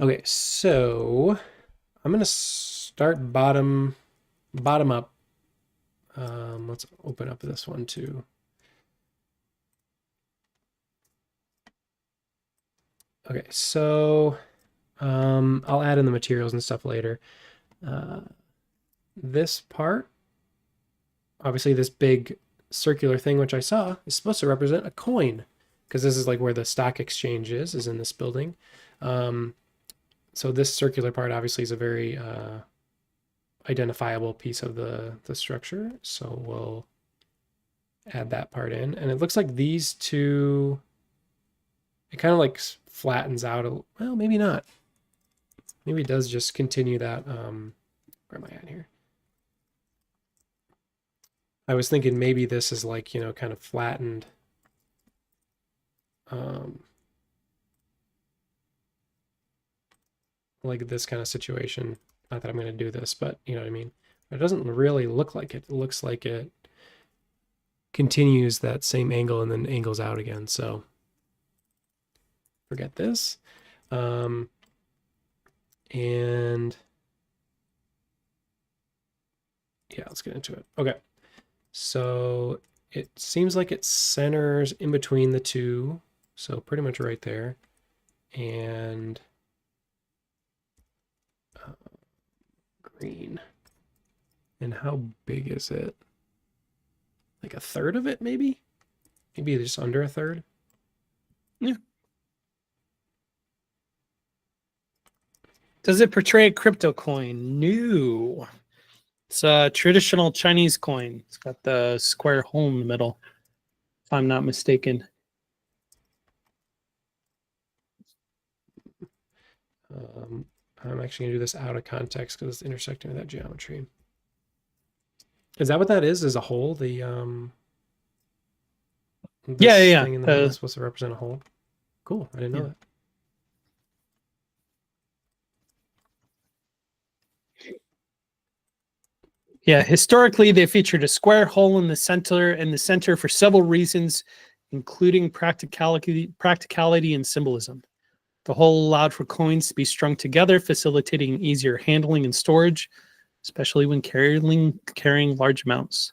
Okay, so I'm gonna start bottom up. Let's open up this one too. Okay, so I'll add in the materials and stuff later. This part, obviously this big circular thing which I saw, is supposed to represent a coin, because this is like where the stock exchange is in this building. So this circular part obviously is a very identifiable piece of the structure. So we'll add that part in. And it looks like these two, it kind of like flattens out. Well, maybe not. Maybe it does just continue that. Where am I at here? I was thinking maybe this is like, you know, kind of flattened. Like this kind of situation. Not that I'm going to do this, but you know what I mean? It doesn't really look like it. It looks like it continues that same angle and then angles out again. So forget this. And yeah, let's get into it. Okay. So it seems like it centers in between the two. So pretty much right there. And green. And how big is it? Like a third of it, maybe? Maybe just under a third?
Yeah. Does it portray a crypto coin? No. It's a traditional Chinese coin. It's got the square hole in the middle, if I'm not mistaken.
I'm actually going to do this out of context because it's intersecting with that geometry. Is that what that is? Is a hole? The this
yeah.
thing in the middle is supposed to represent a hole. Cool. I didn't know that.
Yeah, historically they featured a square hole in the center for several reasons, including practicality and symbolism. The hole allowed for coins to be strung together, facilitating easier handling and storage, especially when carrying large amounts.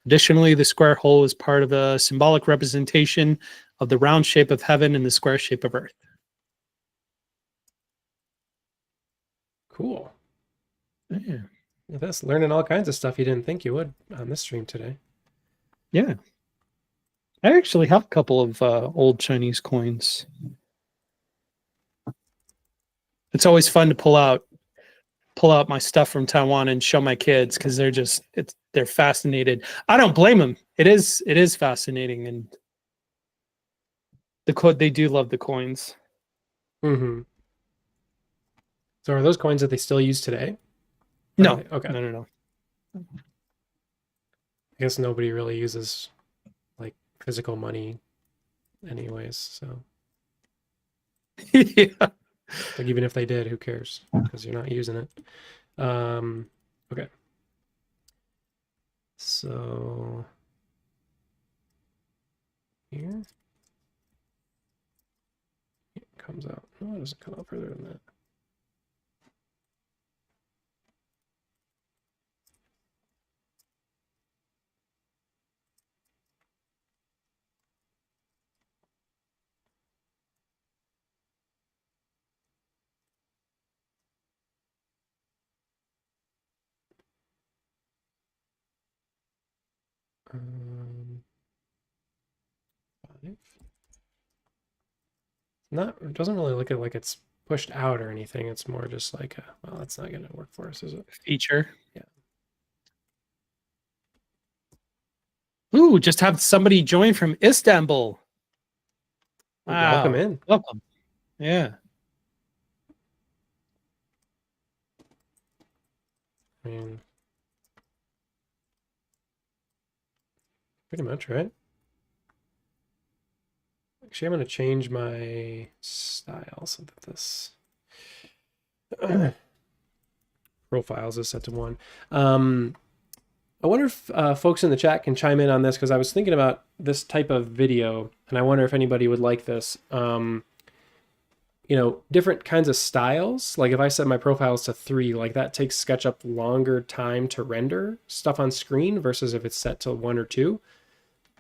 Additionally, the square hole is part of a symbolic representation of the round shape of heaven and the square shape of earth.
Cool.
Yeah.
That's learning all kinds of stuff you didn't think you would on this stream today.
Yeah. I actually have a couple of old Chinese coins. It's always fun to pull out my stuff from Taiwan and show my kids because they're fascinated. I don't blame them. It is fascinating, and they do love the coins.
Mm-hmm. So are those coins that they still use today?
No.
Okay.
No.
I guess nobody really uses like physical money anyways, so
Yeah.
like even if they did, who cares? Because you're not using it. Okay. So here it comes out. No, it doesn't come out further than that. Five. It doesn't really look like it's pushed out or anything. It's more just like, well, that's not going to work for us, is it?
Feature.
Yeah.
Ooh, just have somebody join from Istanbul. Wow.
Welcome in.
Welcome. Yeah.
I mean, pretty much, right? Actually, I'm going to change my style so that this profiles is set to 1. I wonder if folks in the chat can chime in on this, because I was thinking about this type of video, and I wonder if anybody would like this. Different kinds of styles. Like if I set my profiles to 3, like that takes SketchUp longer time to render stuff on screen versus if it's set to 1 or 2.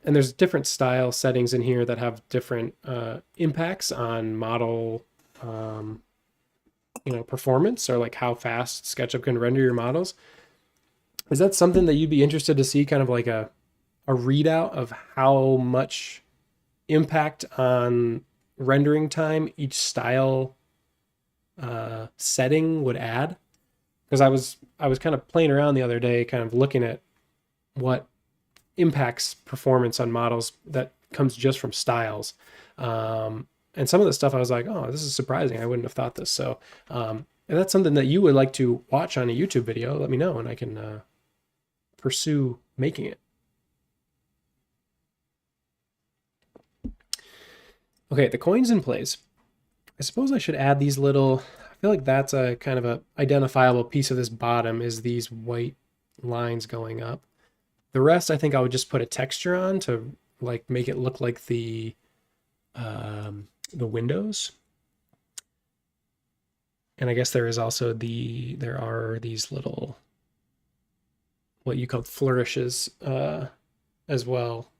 And there's different style settings in here that have different impacts on model, performance, or like how fast SketchUp can render your models. Is that something that you'd be interested to see, kind of like a readout of how much impact on rendering time each style setting would add? Because I was kind of playing around the other day, kind of looking at what impacts performance on models that comes just from styles. And some of the stuff I was like, oh, this is surprising. I wouldn't have thought this. So if that's something that you would like to watch on a YouTube video, let me know and I can pursue making it. Okay, the coins in place. I suppose I should add these little, I feel like that's a kind of a identifiable piece of this bottom, is these white lines going up. The rest, I think I would just put a texture on to like make it look like the windows. And I guess there is also there are these little, what you call flourishes as well,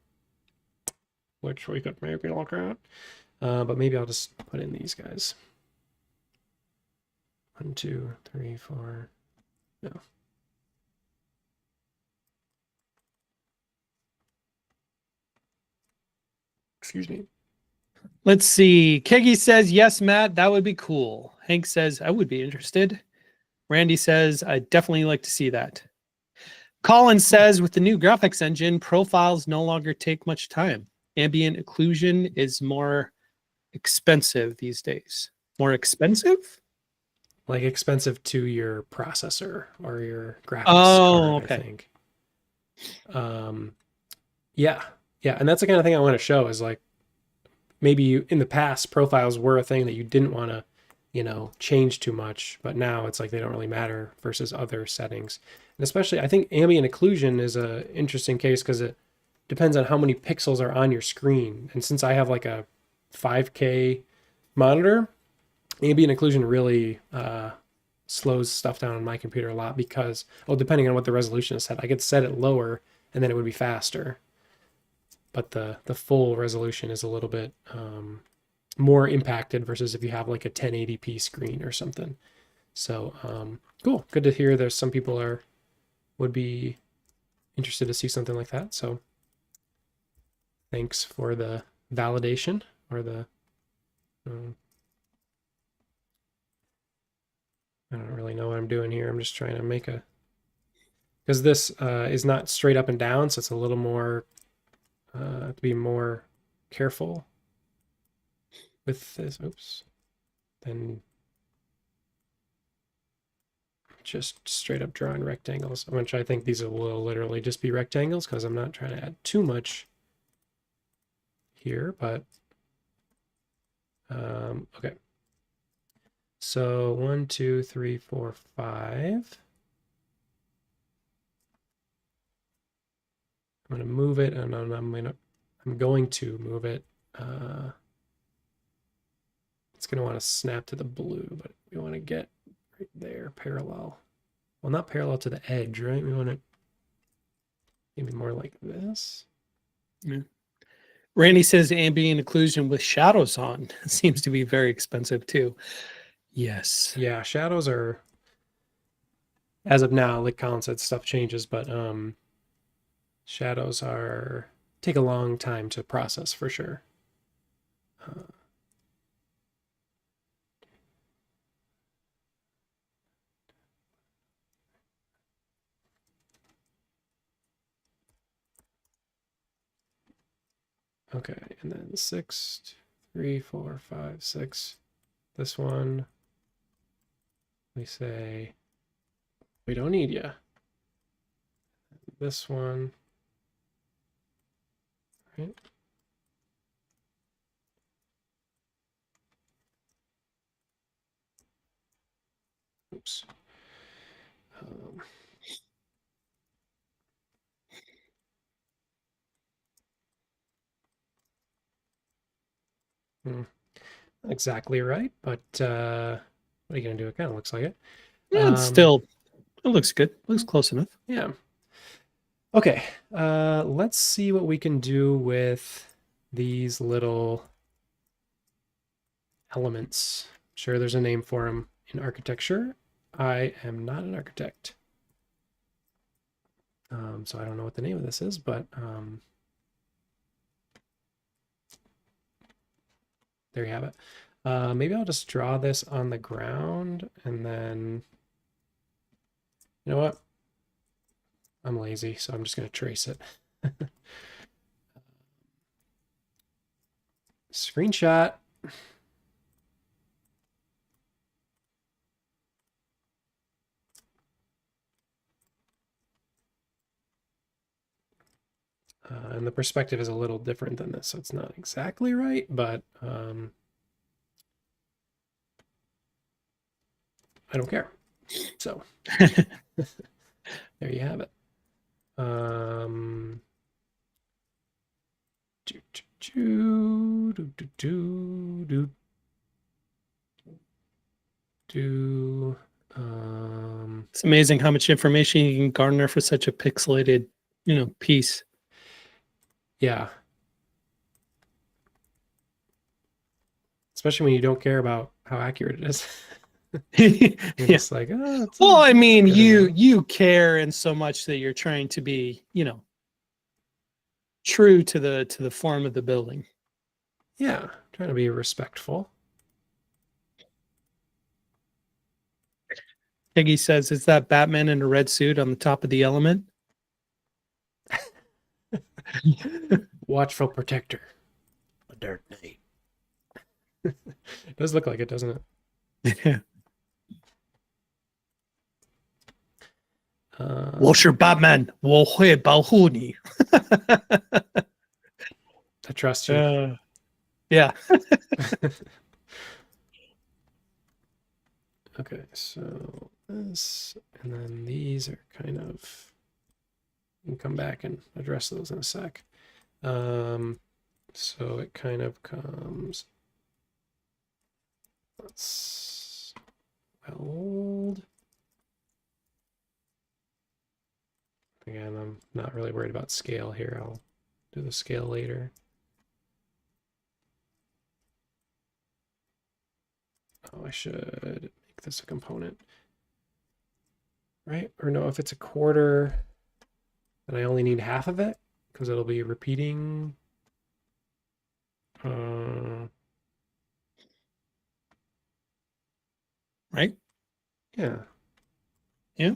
which we could maybe look at. But maybe I'll just put in these guys. 1, 2, 3, 4. No. Excuse me.
Let's see. Keggy says, yes, Matt, that would be cool. Hank says, I would be interested. Randy says, I'd definitely like to see that. Colin says, with the new graphics engine, profiles no longer take much time. Ambient occlusion is more expensive these days. More expensive?
Like expensive to your processor or your graphics card,
okay.
I think. Yeah. And that's the kind of thing I want to show, is like, maybe in the past profiles were a thing that you didn't want to, change too much, but now it's like they don't really matter versus other settings. And especially, I think ambient occlusion is a interesting case because it depends on how many pixels are on your screen. And since I have like a 5K monitor, ambient occlusion really slows stuff down on my computer a lot because, oh, depending on what the resolution is set, I could set it lower and then it would be faster. But the full resolution is a little bit more impacted versus if you have like a 1080p screen or something. So cool, good to hear. There's some people would be interested to see something like that. So thanks for the validation or the. I don't really know what I'm doing here. I'm just trying to make a, because this is not straight up and down, so it's a little more to be more careful with this. Oops. Then just straight up drawing rectangles, which I think these will literally just be rectangles because I'm not trying to add too much here, but okay. So 1, 2, 3, 4, 5. I'm going to move it, and I'm going to move it. It's going to want to snap to the blue, but we want to get right there, parallel. Well, not parallel to the edge, right? We want it maybe more like this.
Yeah. Randy says ambient occlusion with shadows on seems to be very expensive too. Yes.
Yeah, shadows are, as of now, like Colin said, stuff changes, but shadows take a long time to process for sure. Okay, and then 6, 3, 4, 5, 6. This one, we say, we don't need you. This one, right? Oops. Not exactly right, but what are you gonna do? It kind of looks like it.
Yeah, it's still, it looks good. Looks close enough.
Yeah. Okay, let's see what we can do with these little elements. Sure, there's a name for them in architecture. I am not an architect. So I don't know what the name of this is, but there you have it. Maybe I'll just draw this on the ground and then, you know what? I'm lazy, so I'm just going to trace it. Screenshot. And the perspective is a little different than this, so it's not exactly right, but I don't care. So there you have it.
It's amazing how much information you can garner for such a pixelated, piece.
Yeah. Especially when you don't care about how accurate it is. You're just like, oh,
well, I mean, you care in so much that you're trying to be, true to the form of the building.
Yeah, trying to be respectful.
Peggy says, "Is that Batman in a red suit on the top of the element?"
Watchful protector, a dark knight. It does look like it, doesn't it?
Yeah. 我是 Batman，我会保护你。
I trust you.
Yeah.
Okay, so this, and then these are kind of, we can come back and address those in a sec. So it kind of comes Let's weld. Again, I'm not really worried about scale here. I'll do the scale later. Oh, I should make this a component. Right? Or no, if it's a quarter, then I only need half of it because it'll be repeating.
Right?
Yeah.
Yeah.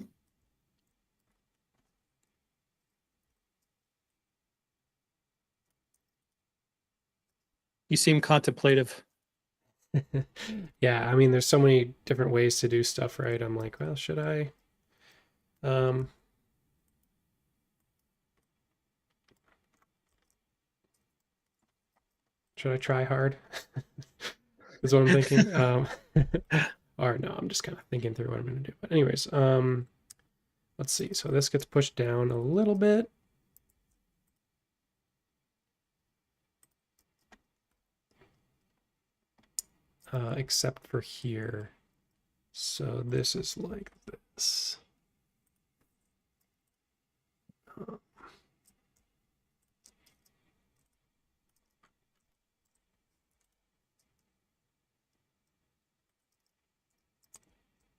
You seem contemplative.
Yeah, I mean, there's so many different ways to do stuff, right? I'm like, well, should I? Um, should I try hard? Is what I'm thinking. Or no, I'm just kind of thinking through what I'm going to do. But anyways, let's see. So this gets pushed down a little bit. Except for here. So this is like this.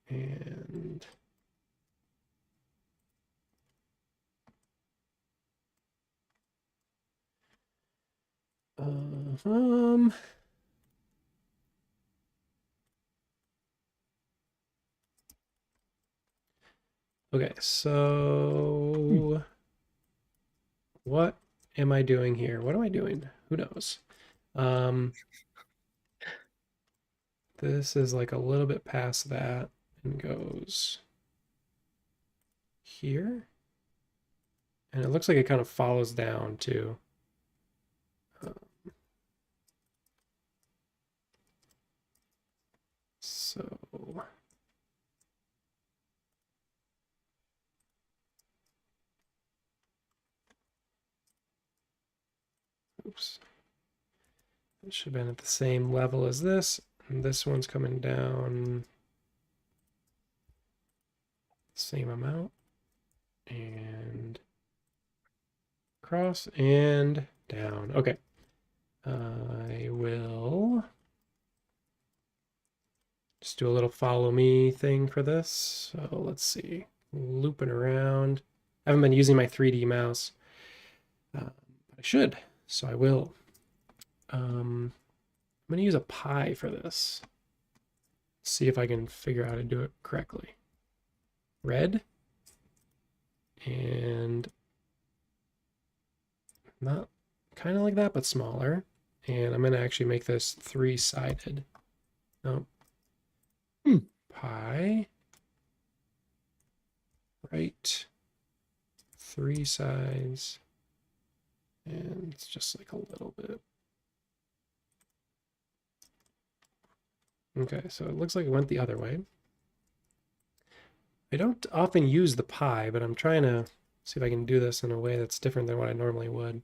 And um, okay, so what am I doing here? What am I doing? Who knows? This is like a little bit past that and goes here. And it looks like it kind of follows down too. So oops. It should have been at the same level as this. And this one's coming down same amount. And across and down. Okay. I will just do a little follow me thing for this. So let's see. Looping around. I haven't been using my 3D mouse. But I should, so I will. I'm going to use a pi for this. See if I can figure out how to do it correctly. Red. And not kind of like that, but smaller. And I'm going to actually make this three-sided. No. Pi. Right. Three sides. And it's just like a little bit. Okay, so it looks like it went the other way. I don't often use the pi, but I'm trying to see if I can do this in a way that's different than what I normally would.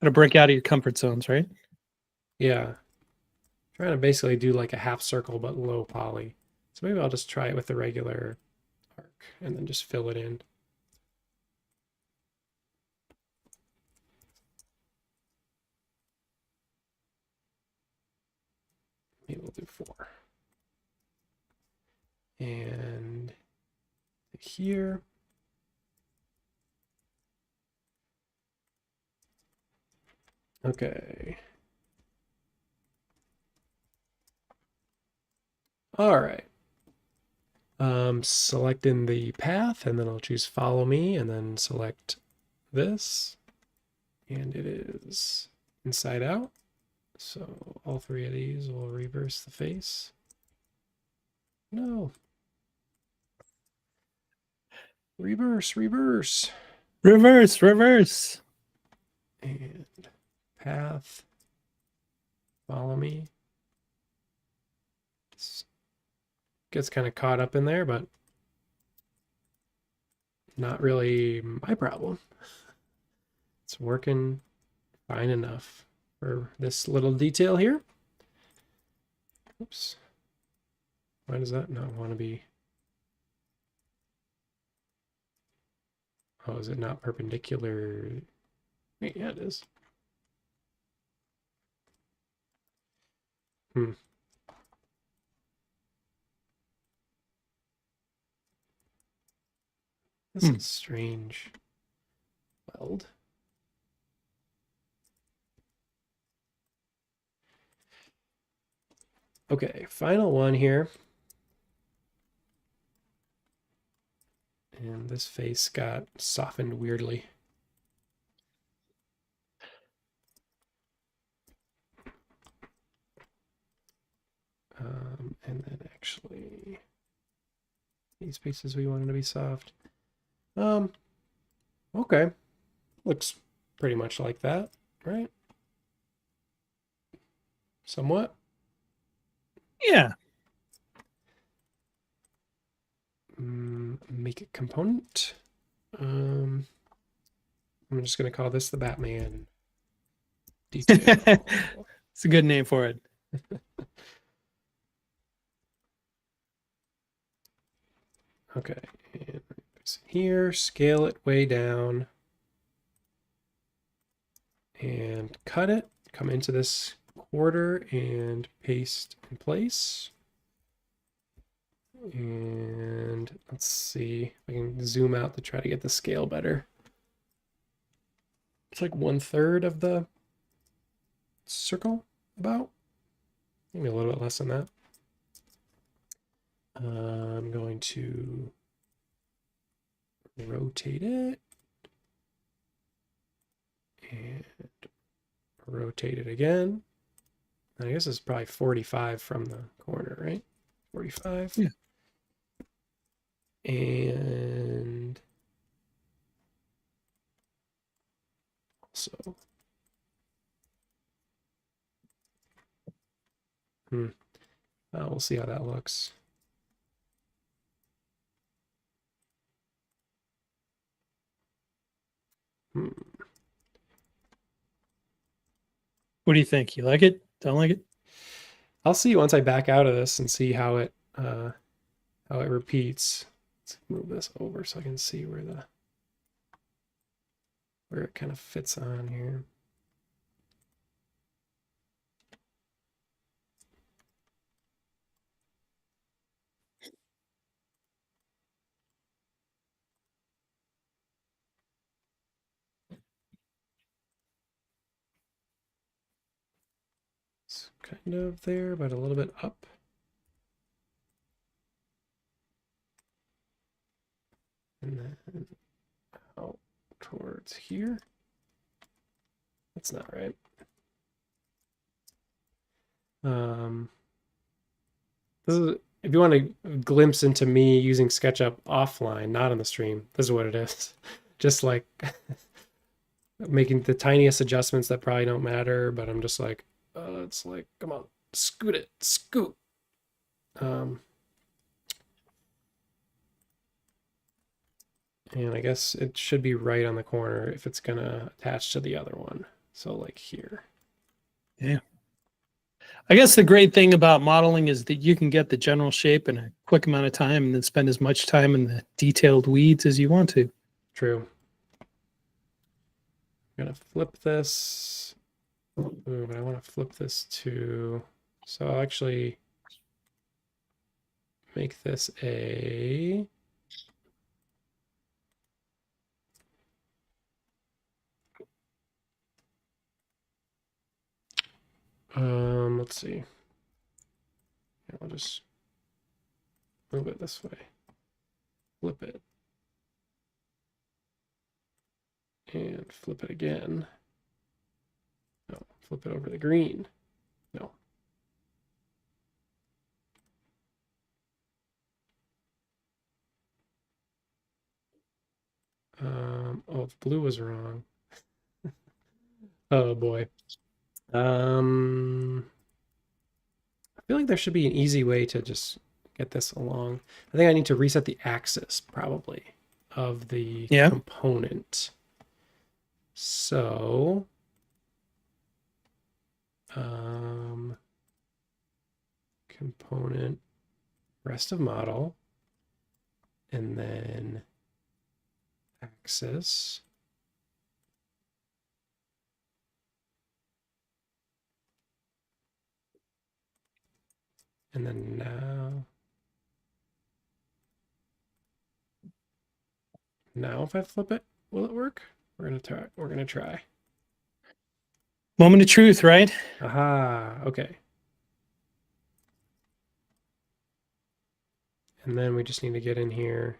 Gotta break out of your comfort zones, right?
Yeah. Trying to basically do like a half circle but low poly. So maybe I'll just try it with the regular arc and then just fill it in. Maybe we'll do 4. And here. Okay. All right. Selecting the path, and then I'll choose follow me, and then select this. And it is inside out. So all 3 of these will reverse the face. No. Reverse, reverse.
Reverse, reverse.
And path. Follow me. Gets kind of caught up in there, but not really my problem. It's working fine enough for this little detail here. Oops. Why does that not want to be? Oh, is it not perpendicular? Wait, yeah, it is. This is strange. Weld. Okay, final one here. And this face got softened weirdly. And then actually, these pieces we wanted to be soft. Okay. Looks pretty much like that, right? Somewhat.
Yeah.
Make a component. I'm just going to call this the Batman detail.
It's a good name for it.
Okay, and here, scale it way down, and cut it. Come into this quarter and paste in place. And let's see if I can zoom out to try to get the scale better. It's like 1/3 of the circle, about. Maybe a little bit less than that. I'm going to rotate it and rotate it again. I guess it's probably 45 from the corner, right? 45.
Yeah.
And also, we'll see how that looks.
What do you think? You like it? Don't like it?
I'll see once I back out of this and see how it repeats. Let's move this over so I can see where it kind of fits on here. It's kind of there, but a little bit up. And then out towards here. That's not right. This is, if you want a glimpse into me using SketchUp offline, not on the stream, this is what it is. Just like making the tiniest adjustments that probably don't matter, but I'm just like, it's like, come on, scoot it, scoot. And I guess it should be right on the corner if it's gonna attach to the other one. So like here.
Yeah. I guess the great thing about modeling is that you can get the general shape in a quick amount of time and then spend as much time in the detailed weeds as you want to.
True. I'm gonna flip this. Ooh, but I want to flip this to, so I'll actually make this a let's see. Yeah, I'll just move it this way. Flip it. And flip it again. No, flip it over the green. No. Oh, the blue was wrong. Oh boy. I feel like there should be an easy way to just get this along. I think I need to reset the axis probably of the component. So Component, rest of model, and then axis. And then now if I flip it, will it work? We're gonna try. We're gonna try.
Moment of truth, right?
Aha, okay. And then we just need to get in here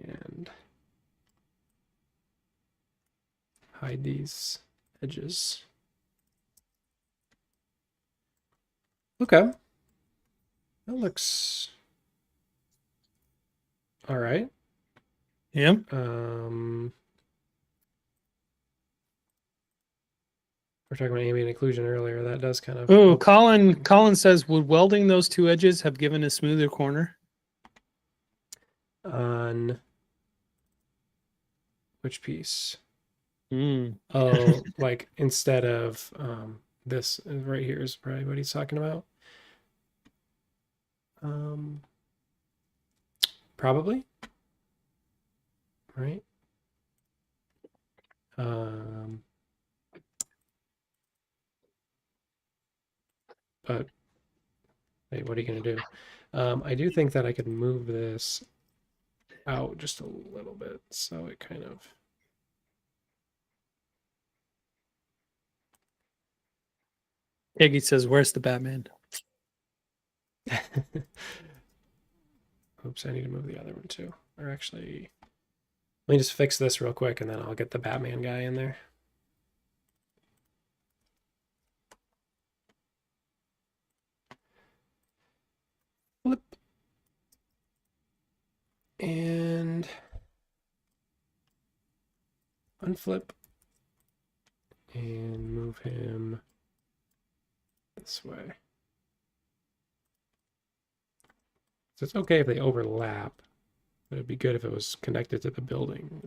and hide these edges. Okay. That looks all right.
Yeah.
We're talking about ambient occlusion earlier. That does kind of
Oh, Colin says, would welding those two edges have given a smoother corner?
on which piece?
Mm.
Oh, like instead of this right here is probably what he's talking about. Probably. Right. But hey, what are you gonna do? I do think that I could move this out just a little bit, so it kind of.
Iggy says, where's the Batman?
Oops, I need to move the other one too. Or actually, let me just fix this real quick, and then I'll get the Batman guy in there. Flip. And unflip. And move him this way. So it's okay if they overlap, but it'd be good if it was connected to the building.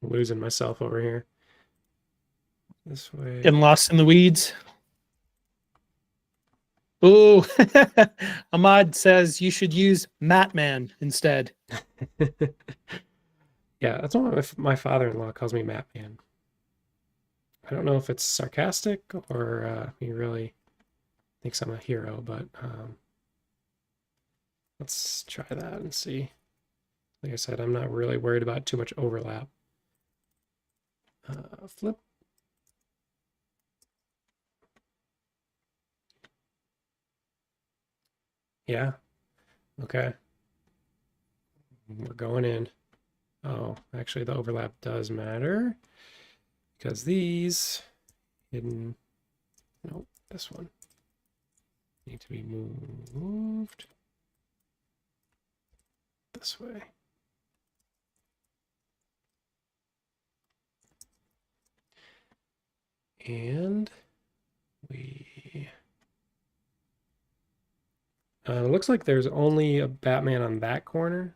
Losing myself over here. This way.
Getting lost in the weeds. Ooh, Ahmad says you should use Matman instead.
Yeah, that's what my father-in-law calls me Matman. I don't know if it's sarcastic or he really thinks I'm a hero, but let's try that and see. Like I said, I'm not really worried about too much overlap. Flip. Yeah. Okay. We're going in. Oh, actually the overlap does matter because these hidden, nope, this one need to be moved this way. And we, it looks like there's only a Batman on that corner.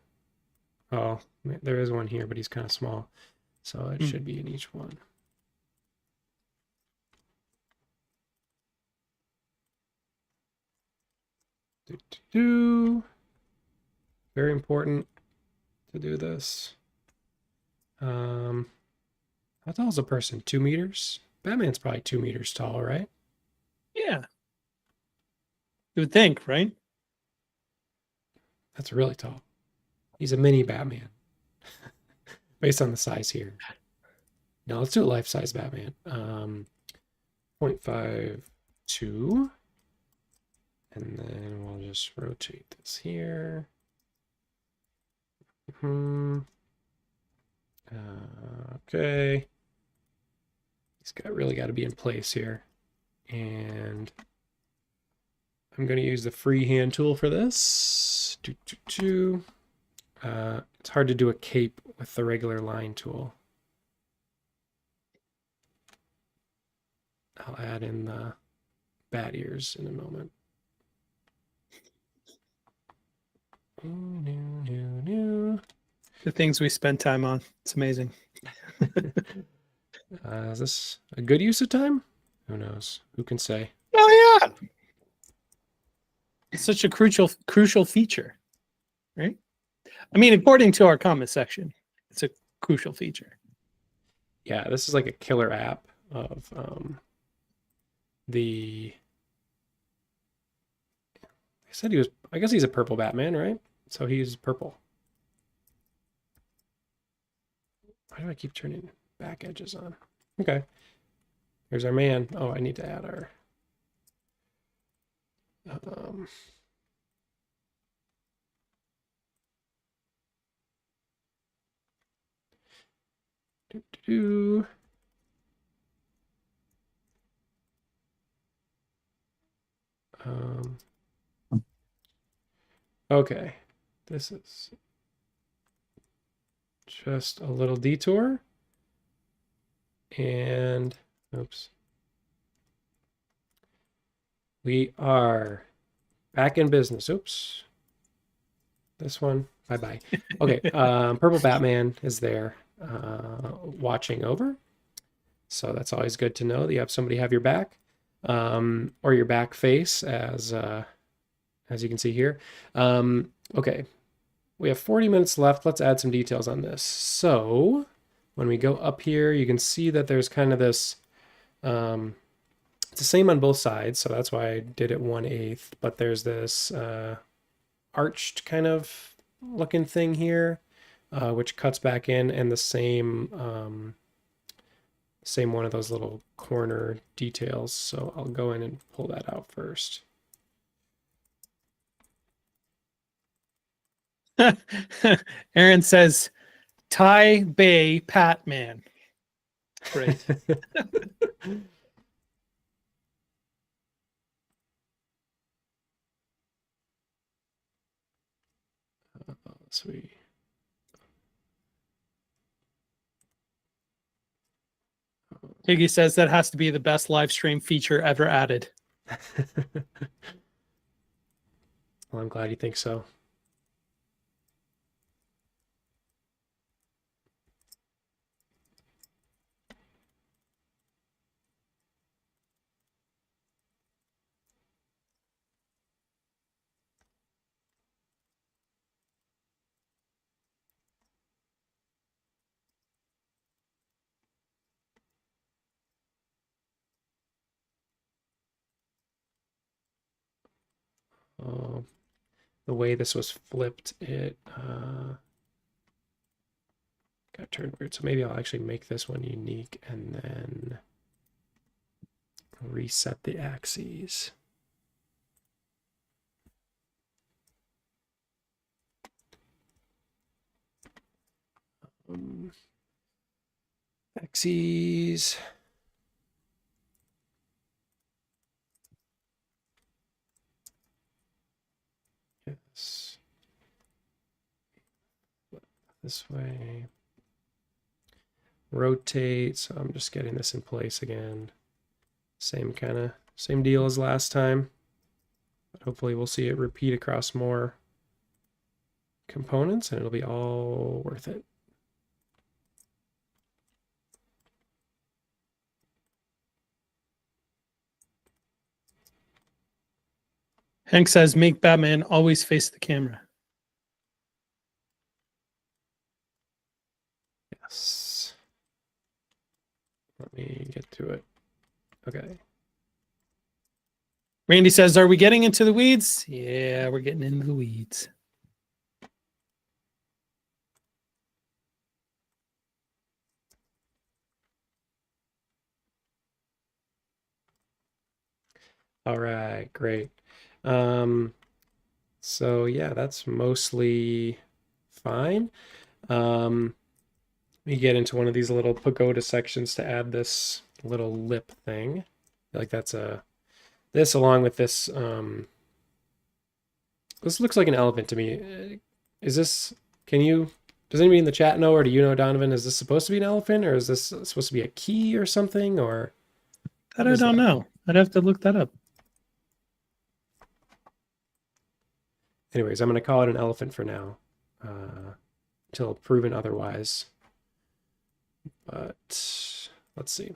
Oh, there is one here, but he's kind of small. So it should be in each one. Very important to do this. How tall is a person? 2 meters? Batman's probably 2 meters tall, right?
Yeah. You would think, right?
That's really tall. He's a mini Batman. Based on the size here. No, let's do a life-size Batman. 0.52. And then we'll just rotate this here. Okay. He's really got to be in place here. And I'm going to use the freehand tool for this. It's hard to do a cape with the regular line tool. I'll add in the bat ears in a moment.
The things we spend time on. It's amazing.
Is this a good use of time? Who knows? Who can say?
Oh yeah. It's such a crucial feature, right? I mean, according to our comment section, it's a crucial feature.
Yeah, this is like a killer app of the. I said he was. I guess he's a purple Batman, right? So he's purple. Why do I keep turning back edges on? Okay. Here's our man. Oh, I need to add our. Um, doo, doo, doo. Okay, this is just a little detour. And, oops. We are back in business. Oops. This one, bye-bye. Okay, Purple Batman is there watching over. So that's always good to know that you have somebody have your back, or your back face, as you can see here. Okay, we have 40 minutes left. Let's add some details on this. So when we go up here, you can see that there's kind of this, it's the same on both sides, so that's why I did it 1/8, but there's this arched kind of looking thing here, which cuts back in, and the same same one of those little corner details. So I'll go in and pull that out first.
Aaron says, Taipei Patman. Great.
Sweet.
Higgy says that has to be the best live stream feature ever added.
Well, I'm glad you think so. The way this was flipped, it got turned weird. So maybe I'll actually make this one unique and then reset the axes. Axes. Yes. This way. Rotate. So I'm just getting this in place again. Same deal as last time. But hopefully we'll see it repeat across more components and it'll be all worth it.
Hank says, make Batman always face the camera.
Yes. Let me get to it. Okay.
Randy says, are we getting into the weeds? Yeah, we're getting into the weeds.
All right, great. So yeah, that's mostly fine. We get into one of these little pagoda sections to add this little lip thing. Like that's this along with this. This looks like an elephant to me. Is this? Does anybody in the chat know, or do you know, Donovan? Is this supposed to be an elephant, or is this supposed to be a key or something, or?
That I don't know. I'd have to look that up.
Anyways, I'm going to call it an elephant for now, until proven otherwise. But let's see.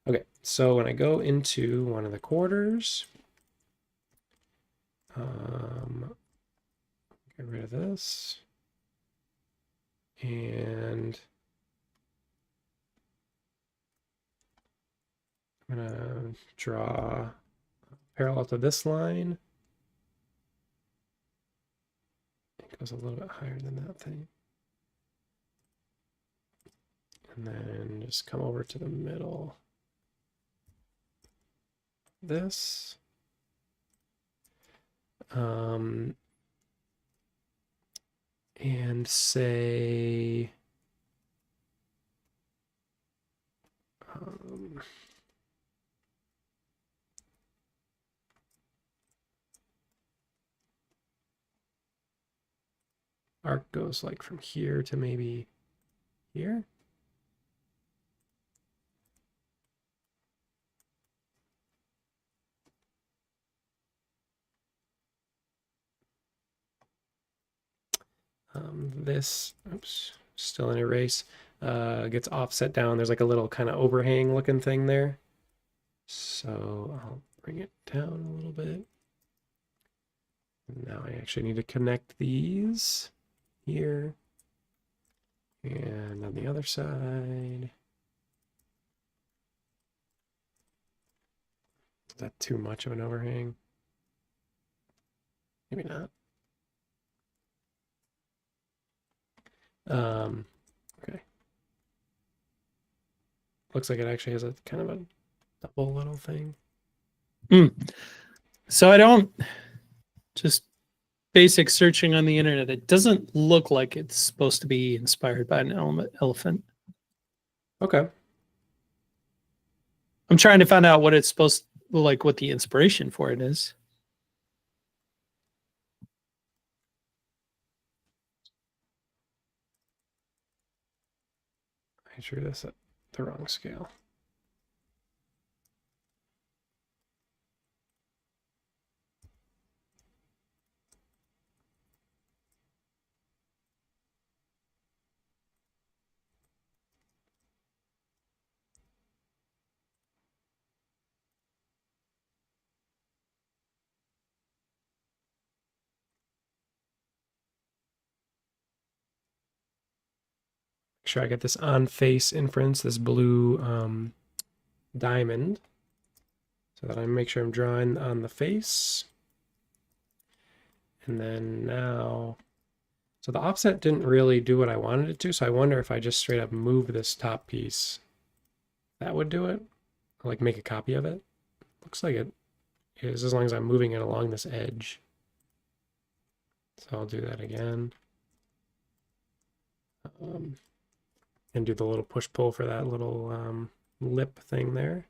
Okay, so when I go into one of the quarters, get rid of this. And I'm going to draw parallel to this line. It goes a little bit higher than that thing. And then just come over to the middle. This. And say, arc goes like from here to maybe here. This, oops, still an erase, gets offset down. There's like a little kind of overhang looking thing there. So I'll bring it down a little bit. Now I actually need to connect these here and on the other side. Is that too much of an overhang? Maybe not. Okay. Looks like it actually has a kind of a double little thing.
So I don't, just basic searching on the internet, it doesn't look like it's supposed to be inspired by an elephant.
Okay.
I'm trying to find out what it's supposed to, like, what the inspiration for it is.
I drew this at the wrong scale. Make sure I get this on face inference, this blue diamond, so that I make sure I'm drawing on the face. And then now, so the offset didn't really do what I wanted it to, so I wonder if I just straight up move this top piece, that would do it. Or like make a copy of it. Looks like it is, as long as I'm moving it along this edge. So I'll do that again. And do the little push-pull for that little lip thing there.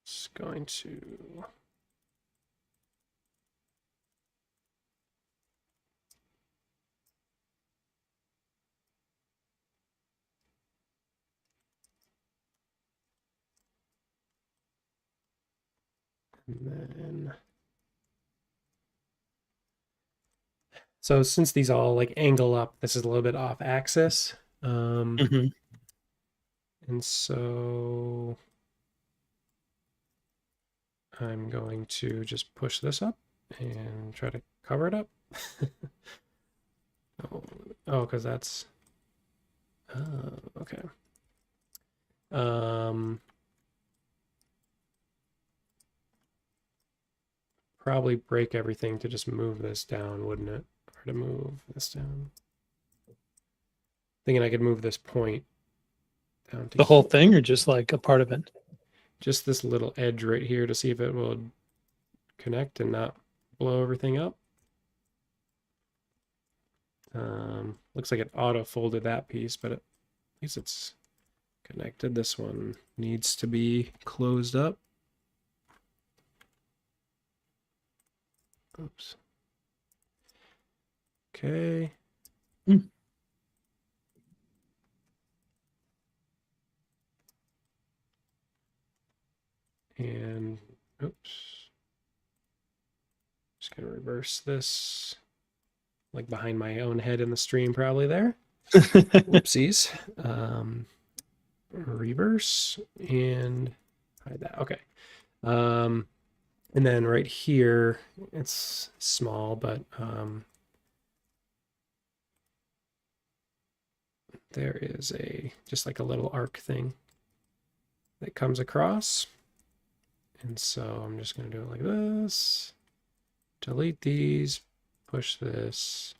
Just going to and then so since these all like angle up, this is a little bit off axis. And so I'm going to just push this up and try to cover it up. Oh, because that's okay. Probably break everything to just move this down, wouldn't it? Or to move this down. Thinking I could move this point down to
The whole thing, or just like a part of it?
just this little edge right here to see if it will connect and not blow everything up. Looks like it auto folded that piece, but at least it's connected. This one needs to be closed up. Oops. Okay. Oops. Just gonna reverse this, like behind my own head in the stream, probably there. Whoopsies. Reverse and hide that. Okay. And then right here, it's small, but there is just like a little arc thing that comes across. And so I'm just going to do it like this. Delete these, push this,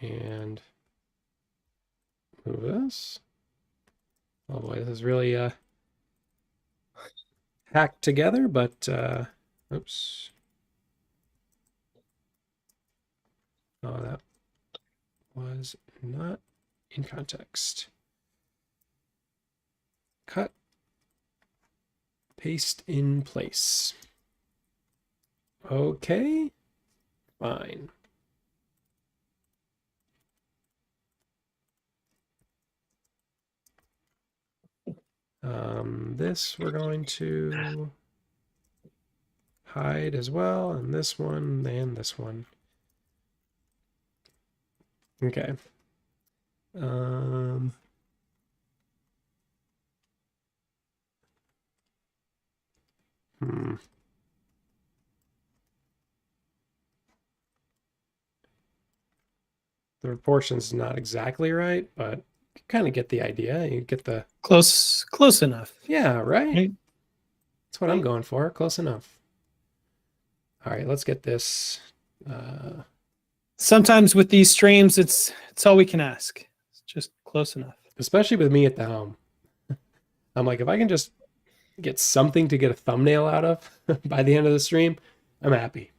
and move this. Oh boy, this is really hacked together, but oops. Oh, that was not in context. Cut, paste in place. Okay, fine. This we're going to hide as well, and this one, and this one. Okay. Hmm. The proportion's not exactly right, but you kind of get the idea. You get the
close enough.
Yeah, right?
Right.
That's what I'm going for. Close enough. All right, let's get this.
Sometimes with these streams, it's all we can ask. It's just close enough.
Especially with me at the helm. I'm like, if I can just get something to get a thumbnail out of by the end of the stream, I'm happy.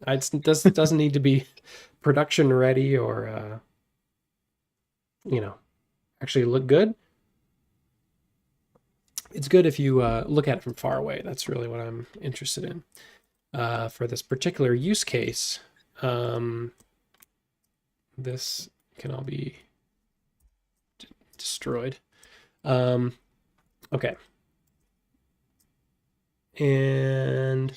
It doesn't need to be production ready or, actually look good. It's good if you look at it from far away. That's really what I'm interested in. For this particular use case, this can all be destroyed. Okay. And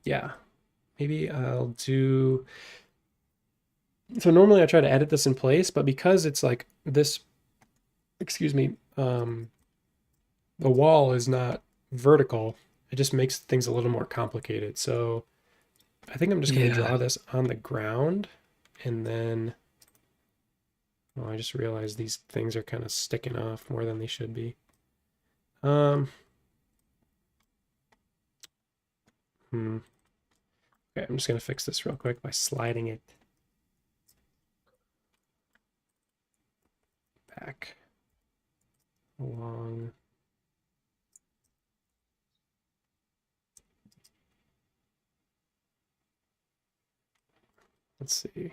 yeah, maybe I'll do. So normally I try to edit this in place, but because it's like this, excuse me, the wall is not vertical, it just makes things a little more complicated. So I think I'm just going to draw this on the ground, and then, oh, I just realized these things are kind of sticking off more than they should be. Okay, I'm just going to fix this real quick by sliding it back along. Let's see.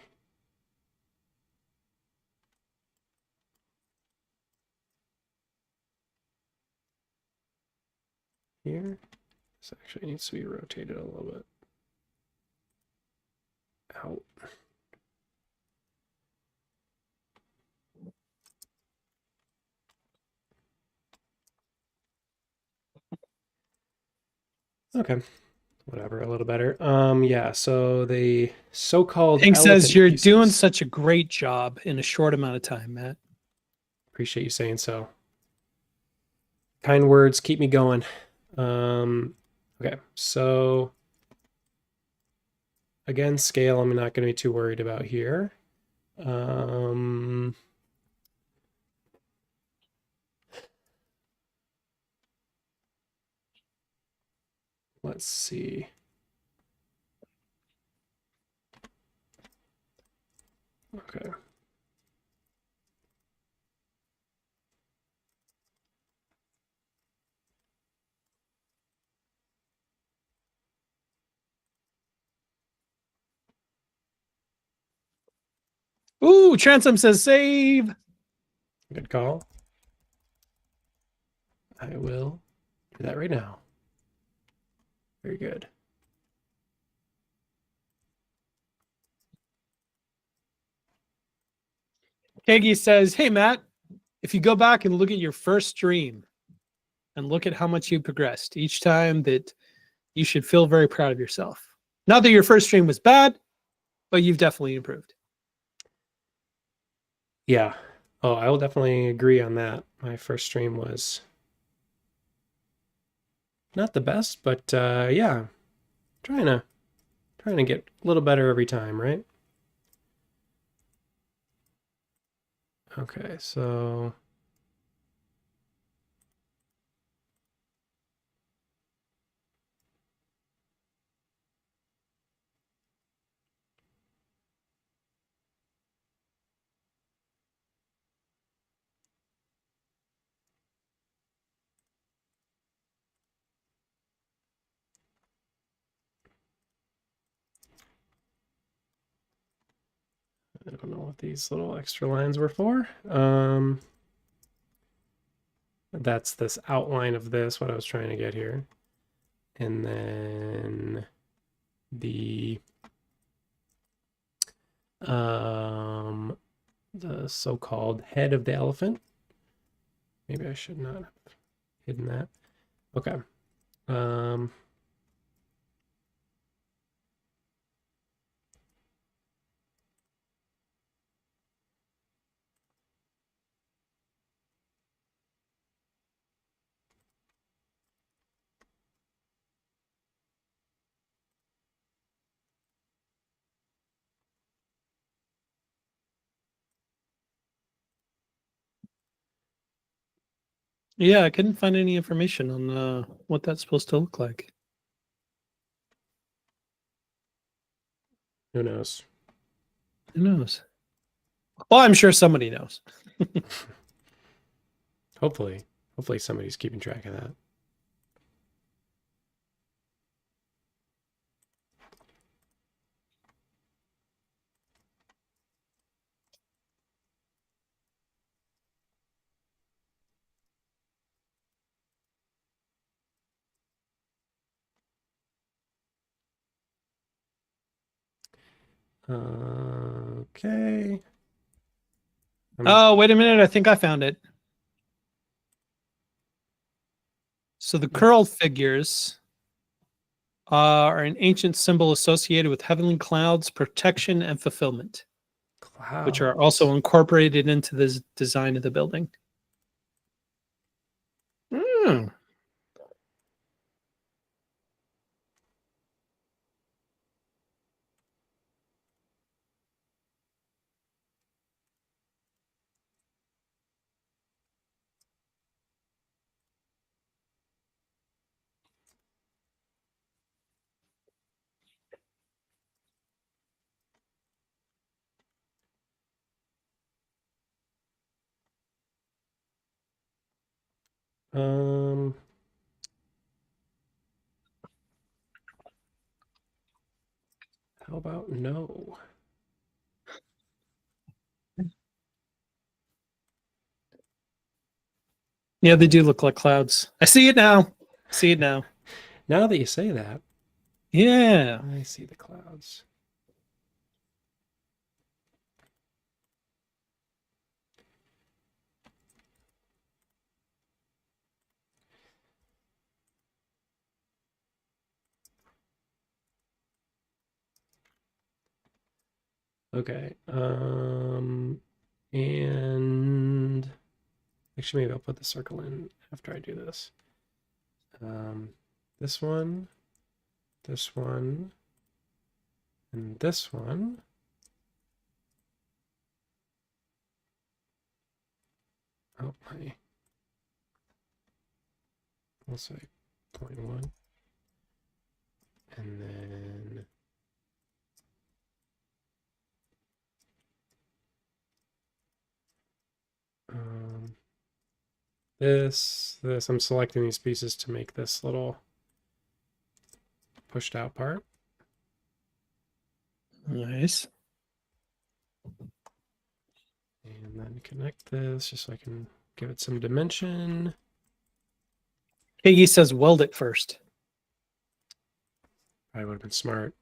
Here, this actually needs to be rotated a little bit out. Okay, whatever, a little better. Yeah, so the so-called
Hank says you're
pieces.
doing such a great job in a short amount of time, Matt.
Appreciate you saying so. Kind words keep me going. Okay, so again, scale I'm not going to be too worried about here. Let's see. Okay.
Ooh, Transom says save.
Good call. I will do that right now. Very good.
Keggy says, hey, Matt, if you go back and look at your first stream and look at how much you progressed each time, that you should feel very proud of yourself. Not that your first stream was bad, but you've definitely improved.
Yeah. Oh, I will definitely agree on that. My first stream was not the best, but yeah, trying to get a little better every time, right? Okay, so I don't know what these little extra lines were for. That's this outline of this, what I was trying to get here. And then the so-called head of the elephant. Maybe I should not have hidden that. Okay. Um,
Yeah, I couldn't find any information on what that's supposed to look like.
who knows?
Who knows? Well, I'm sure somebody knows.
Hopefully somebody's keeping track of that. Okay.
Oh, wait a minute. I think I found it. So the curled figures are an ancient symbol associated with heavenly clouds, protection, and fulfillment, which are also incorporated into the design of the building. Hmm.
Um, how about no?
Yeah, they do look like clouds. I see it now. See it now.
Now that you say that,
Yeah.
I see the clouds. Okay. And actually, maybe I'll put the circle in after I do this. This one, and this one. Oh, my. I'll say 0.1. And then this, I'm selecting these pieces to make this little pushed out part.
Nice.
And then connect this just so I can give it some dimension.
Kiggy says weld it first.
Probably would have been smart.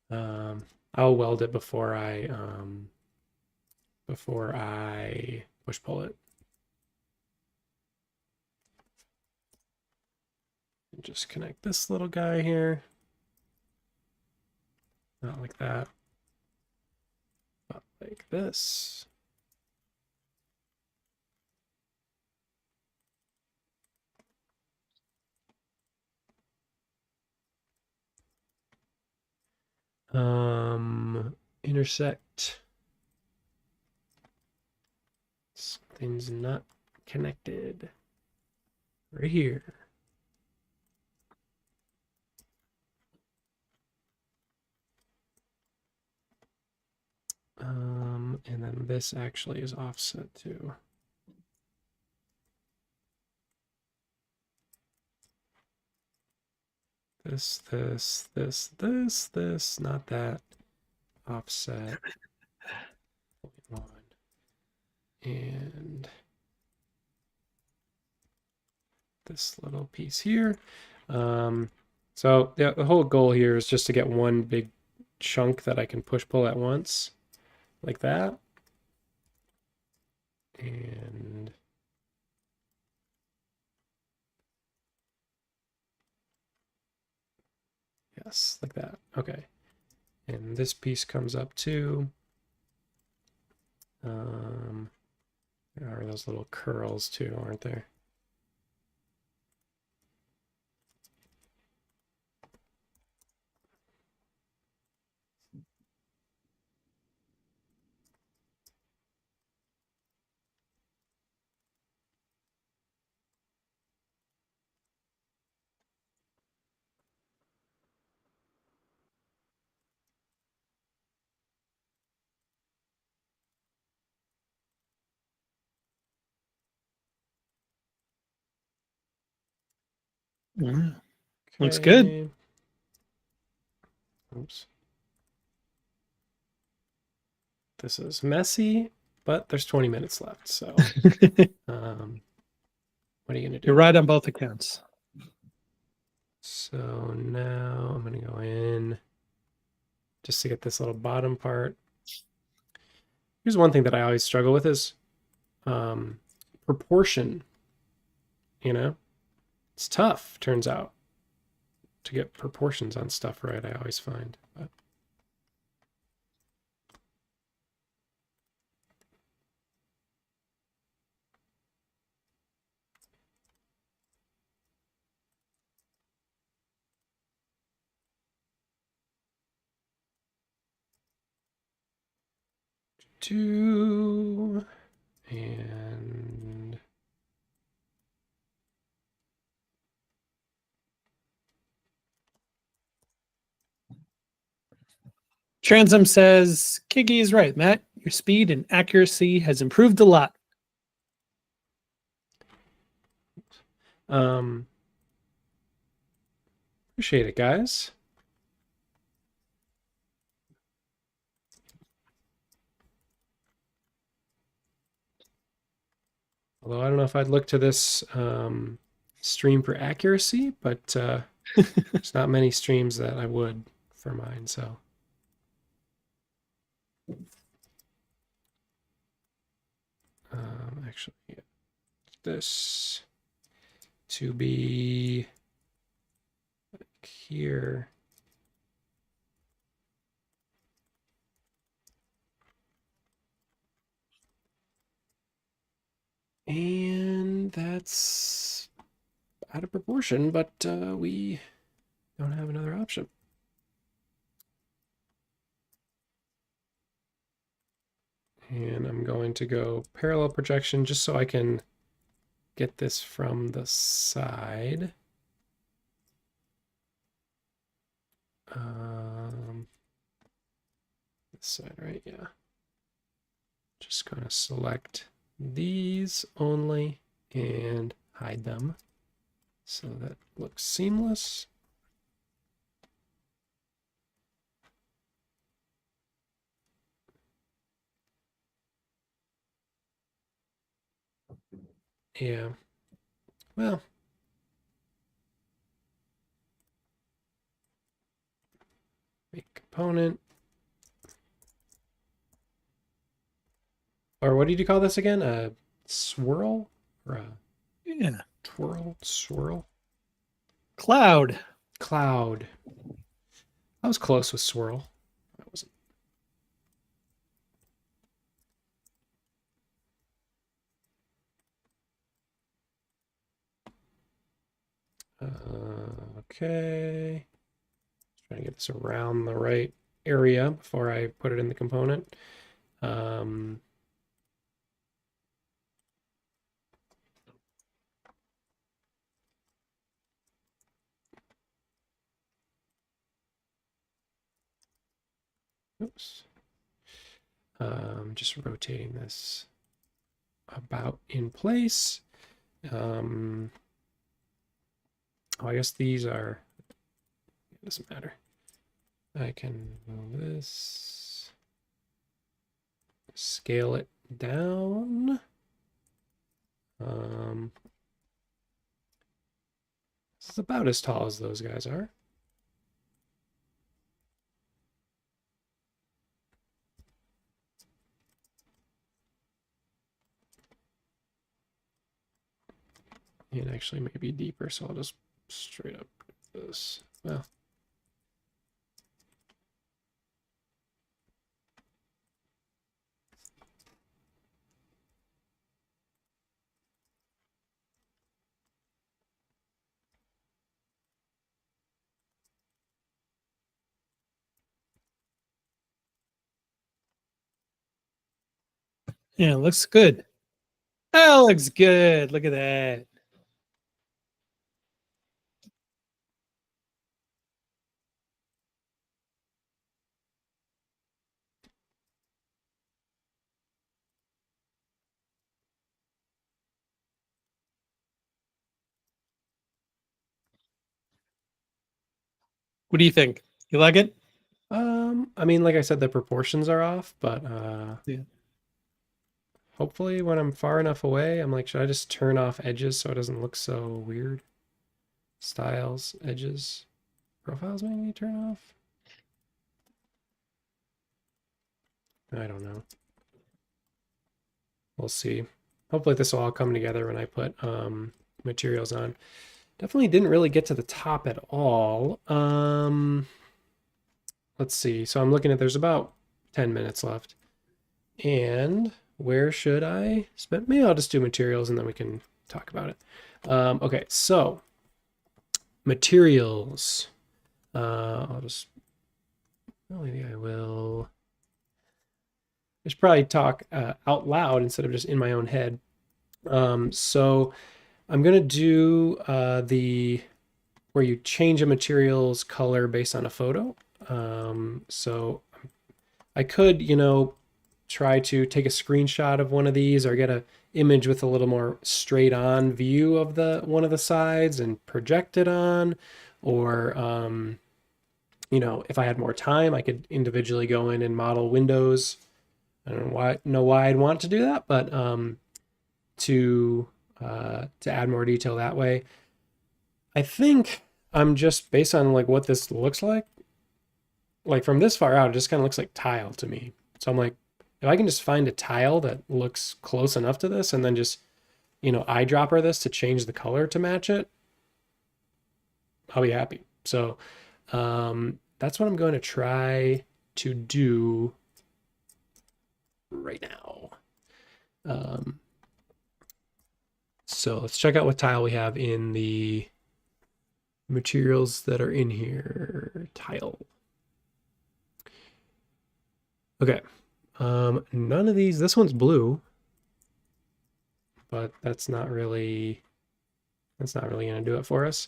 I'll weld it before I before I push pull it. And just connect this little guy here. Not like that, but like this. Intersect. Something's not connected. Right here. And then this actually is offset too. This, not that. Offset. One. And this little piece here. So yeah, the whole goal here is just to get one big chunk that I can push pull at once, like that. And yes, like that. Okay. And this piece comes up too. There are those little curls too, aren't there?
Yeah. Looks good.
Okay. Oops. This is messy, but there's 20 minutes left. So, what are you going to do?
You're right on both accounts.
So now I'm going to go in just to get this little bottom part. Here's one thing that I always struggle with is proportion. You know, it's tough, turns out, to get proportions on stuff right, I always find. But two and
Transom says, Kiggy is right, Matt. Your speed and accuracy has improved a lot.
Appreciate it, guys. Although I don't know if I'd look to this stream for accuracy, but there's not many streams that I would for mine, so. Actually, yeah. This to be like here. And that's out of proportion, but we don't have another option. And I'm going to go parallel projection just so I can get this from the side. This side, right? Yeah. Just going to select these only and hide them so that looks seamless. Yeah. Well, make component. or what did you call this again? A swirl or a
Yeah.
twirl? Swirl?
Cloud.
Cloud. I was close with swirl. I wasn't. Okay. Trying to get this around the right area before I put it in the component. Oops. Just rotating this about in place. Oh, I guess these are, it doesn't matter. I can move this, scale it down. This is about as tall as those guys are. And actually maybe deeper, so I'll just straight up do this. Well,
Yeah, looks good. That looks good. Look at that. What do you think? You like it?
I mean, like I said, the proportions are off, but
Yeah.
hopefully when I'm far enough away, I'm like, should I just turn off edges so it doesn't look so weird? Styles, edges, profiles maybe turn off? I don't know. We'll see. Hopefully this will all come together when I put materials on. Definitely didn't really get to the top at all. Let's see. So I'm looking at there's about 10 minutes left. And where should I spend? Maybe I'll just do materials and then we can talk about it. Okay, so materials. I'll just, well, maybe I will. I should probably talk out loud instead of just in my own head. So I'm gonna do the where you change a material's color based on a photo. So I could, try to take a screenshot of one of these or get a image with a little more straight on view of the one of the sides and project it on, or if I had more time, I could individually go in and model windows. I don't know why I'd want to do that, but to add more detail that way. I think I'm just based on like what this looks like from this far out, it just kind of looks like tile to me. So I'm like, if I can just find a tile that looks close enough to this and then just, eyedropper this to change the color to match it, I'll be happy. So that's what I'm going to try to do right now. So let's check out what tile we have in the materials that are in here. Tile. Okay. None of these, this one's blue, but that's not really going to do it for us.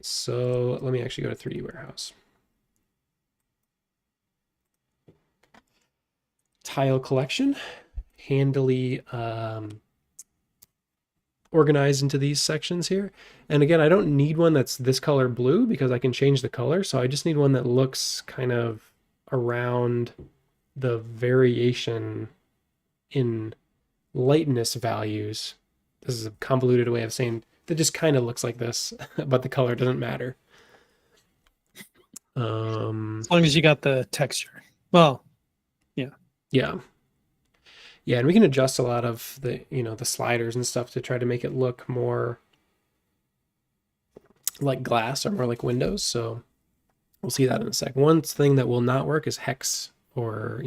So let me actually go to 3D Warehouse. Tile collection, handily organized into these sections here. And again, I don't need one that's this color blue because I can change the color. So I just need one that looks kind of around the variation in lightness values. This is a convoluted way of saying that just kind of looks like this, but the color doesn't matter.
As long as you got the texture. Well, yeah.
Yeah. Yeah, and we can adjust a lot of the, the sliders and stuff to try to make it look more like glass or more like windows. So we'll see that in a sec. One thing that will not work is hex or,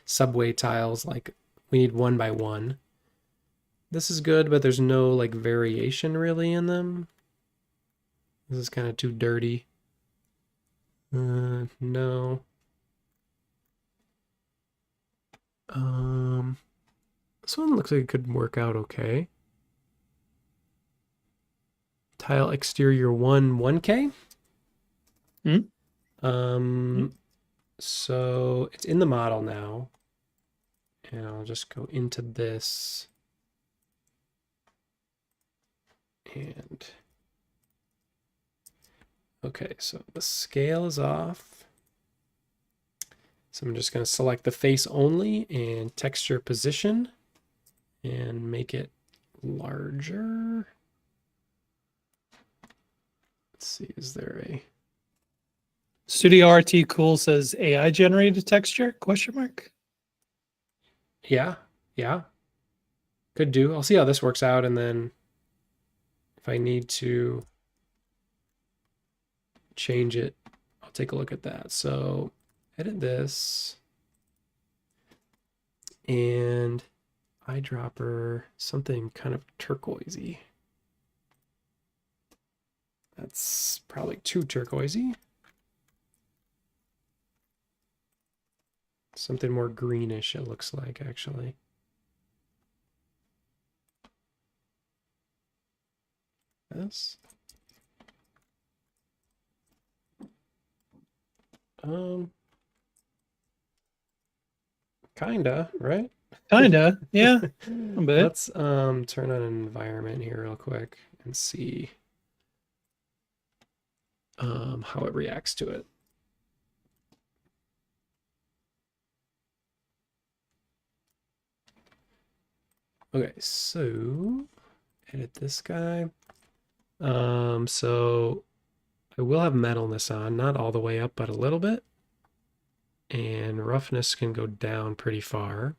subway tiles. Like we need 1 by 1. This is good, but there's no like variation really in them. This is kind of too dirty. No. This one looks like it could work out okay. Tile exterior 1K.
Hmm?
So it's in the model now. And I'll just go into this. And okay, so the scale is off. So I'm just going to select the face only and texture position and make it larger. Let's see, is there a...
Studio RT Cool says AI generated texture? Question mark.
Yeah, could do. I'll see how this works out, and then if I need to change it, I'll take a look at that. So edit this and eyedropper, something kind of turquoisey. That's probably too turquoisey. Something more greenish, it looks like, actually. This. Kinda, right?
Kinda, yeah. A bit.
Let's turn on an environment here real quick and see how it reacts to it. Okay, so edit this guy. So I will have metalness on, not all the way up, but a little bit. And roughness can go down pretty far.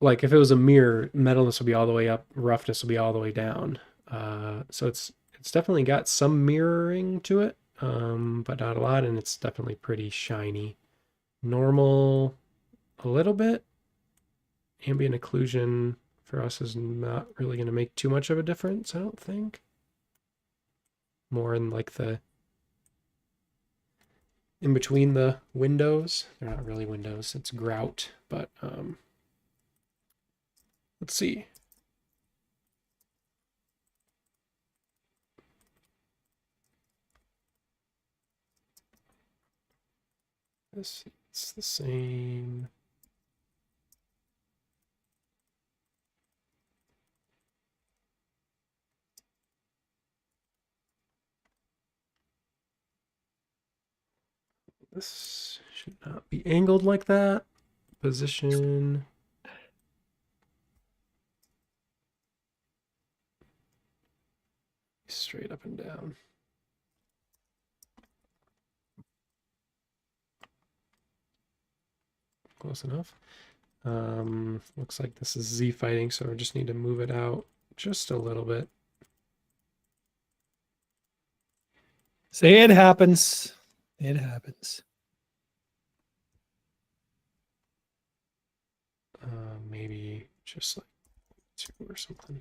Like if it was a mirror, metalness will be all the way up, roughness will be all the way down. So it's definitely got some mirroring to it, but not a lot, and it's definitely pretty shiny. Normal, a little bit. Ambient occlusion for us is not really going to make too much of a difference, I don't think. More in like the in between the windows. They're not really windows, it's grout, but let's see. It's the same. This should not be angled like that. Position. Straight up and down. Close enough. Looks like this is Z fighting, so I just need to move it out just a little bit.
Say it happens. It happens.
Maybe just like 2 or something.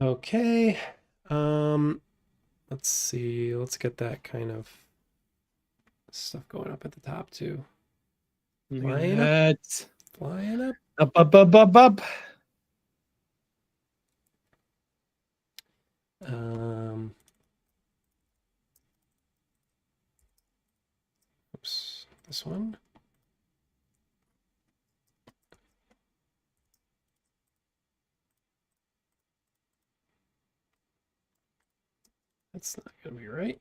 Okay. Let's see. Let's get that kind of stuff going up at the top too. Flying up. Flying up.
Up, up, up, up, up.
Oops, this one. That's not going to be right.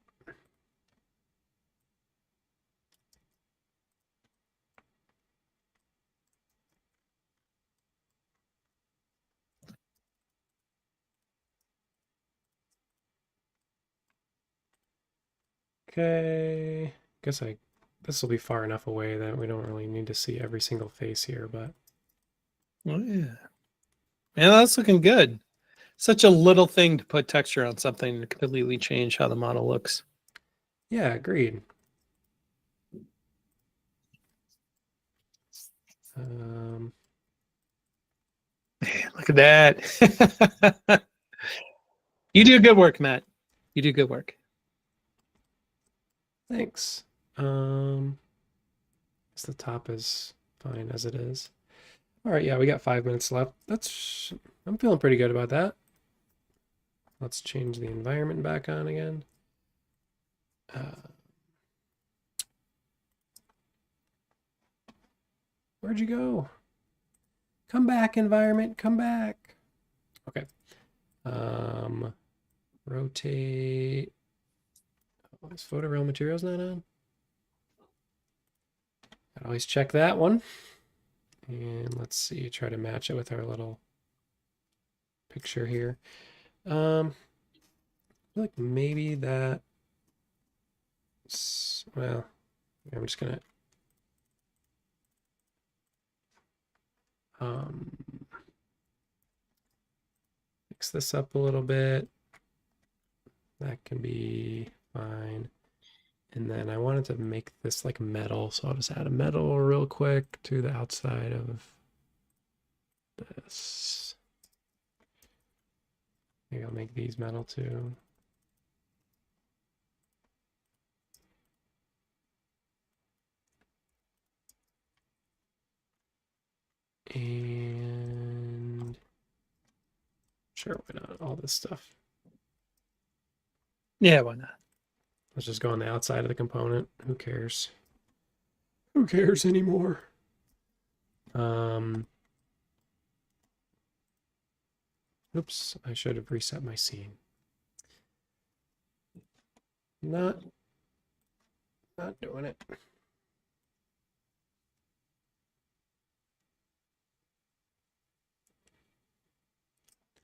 Okay, guess this will be far enough away that we don't really need to see every single face here, but
Oh yeah. Yeah, that's looking good. Such a little thing to put texture on something to completely change how the model looks.
yeah, agreed. Um,
Man, look at that. You do good work, Matt. You do good work.
Thanks. Guess the top is fine as it is. All right, yeah, we got 5 minutes left. I'm feeling pretty good about that. Let's change the environment back on again. Where'd you go? Come back, environment, come back. Okay. Rotate. Oh, is photoreal materials not on? I'd always check that one. And let's see, try to match it with our little picture here. I feel like maybe that, well, I'm just gonna fix this up a little bit. That can be fine. And then I wanted to make this like metal, so I'll just add a metal real quick to the outside of this. Maybe I'll make these metal too. And sure, why not? All this stuff.
Yeah, why not?
Let's just go on the outside of the component. Who cares? Who cares anymore? Oops, I should have reset my scene. Not doing it.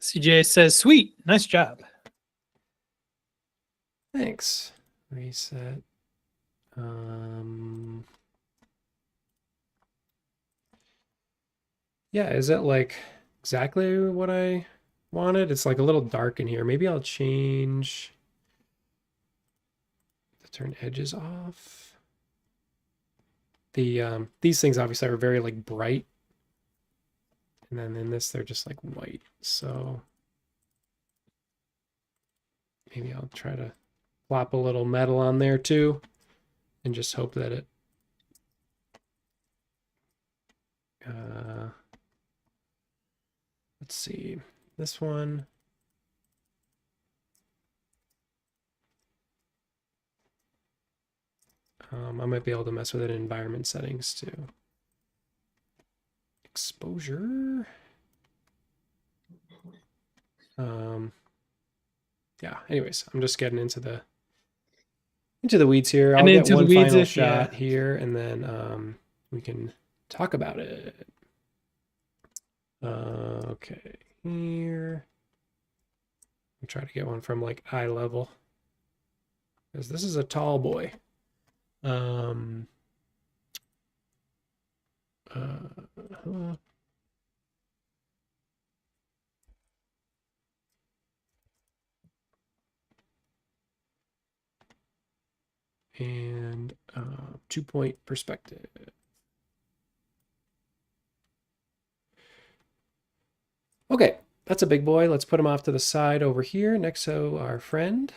CJ says, sweet, nice job.
Thanks. Reset. Yeah, is it like exactly what I wanted? It's like a little dark in here. Maybe I'll change to turn edges off. These things obviously are very like bright. And then in this they're just like white. So maybe I'll try to plop a little metal on there too and just hope that it let's see, this one. I might be able to mess with it in environment settings too. Exposure. Yeah, anyways, I'm just getting into the weeds here. I'll get one final shot here and then we can talk about it. Okay, here. I'll try to get one from like eye level because this is a tall boy. And 2-point perspective. Okay, that's a big boy. Let's put him off to the side over here next to our friend,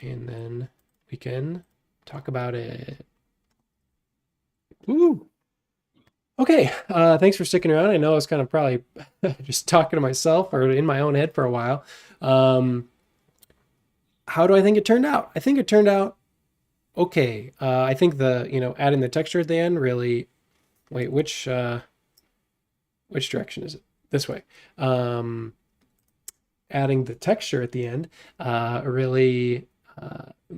and then we can talk about it.
Woo.
Okay, thanks for sticking around. I know I was kind of probably just talking to myself or in my own head for a while. How do I think it turned out? I think it turned out okay. I think adding the texture at the end really, wait, which direction is it? This way. Adding the texture at the end really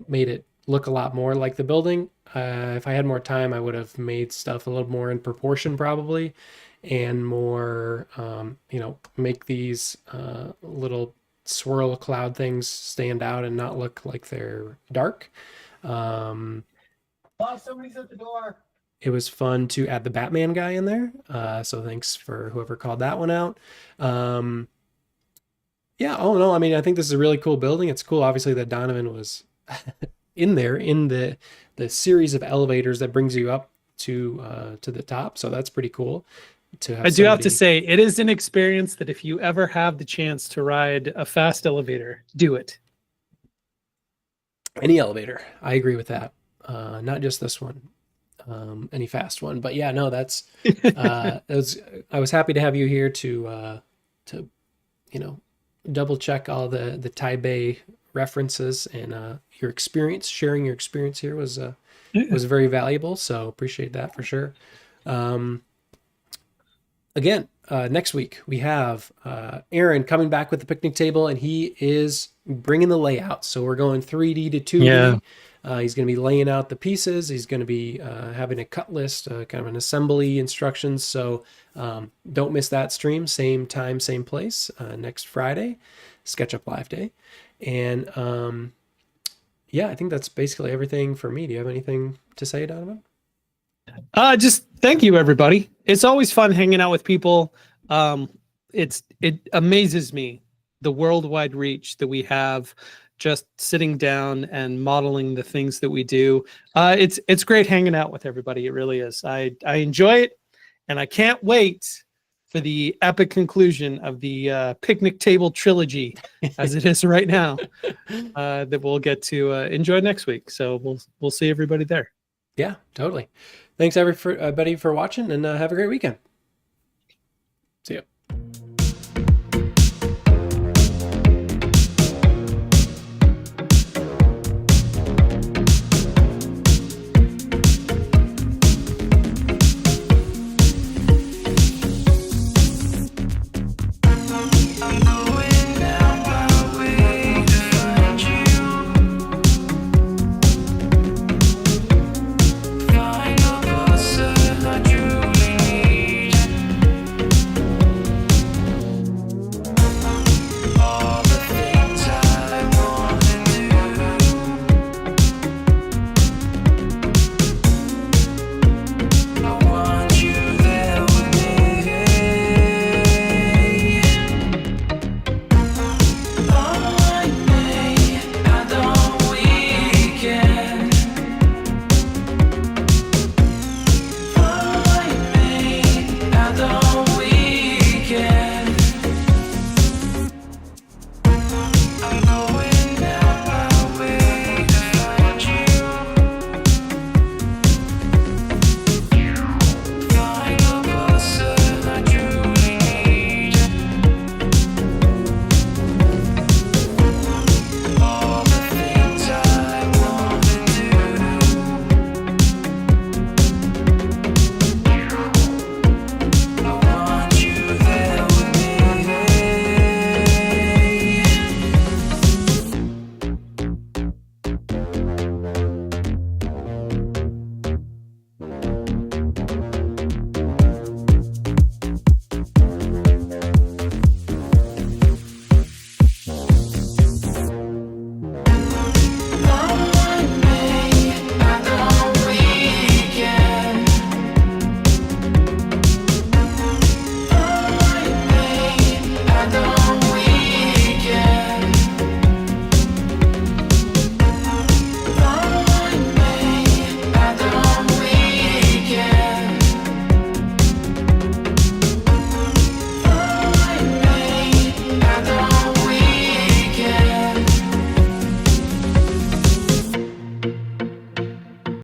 made it look a lot more like the building. If I had more time, I would have made stuff a little more in proportion, probably, and more, make these little swirl cloud things stand out and not look like they're dark. Um,
Oh, somebody's at the door.
it was fun to add the Batman guy in there. So thanks for whoever called that one out. Um, yeah, oh no, I mean, I think this is a really cool building. It's cool, obviously, that Donovan was in there in the series of elevators that brings you up to the top. So that's pretty cool to have.
I do have to say, it is an experience that if you ever have the chance to ride a fast elevator, do it.
Any elevator. I agree with that. Not just this one, any fast one. But yeah, no, that's I was happy to have you here to double check all the Taipei references, and your experience. Sharing your experience here was very valuable. So appreciate that for sure. Again, next week we have Aaron coming back with the picnic table, and he is bringing the layout. So we're going 3D to 2D.
Yeah.
He's going to be laying out the pieces. He's going to be having a cut list, kind of an assembly instructions. So don't miss that stream. Same time, same place, next Friday, SketchUp Live Day. And yeah, I think that's basically everything for me. Do you have anything to say, Donovan?
Just thank you, everybody. It's always fun hanging out with people. It amazes me the worldwide reach that we have just sitting down and modeling the things that we do. It's great hanging out with everybody. It really is. I enjoy it, and I can't wait for the epic conclusion of the picnic table trilogy, as it is right now, that we'll get to enjoy next week. So we'll see everybody there.
Yeah, totally. Thanks everybody for watching, and have a great weekend. See ya.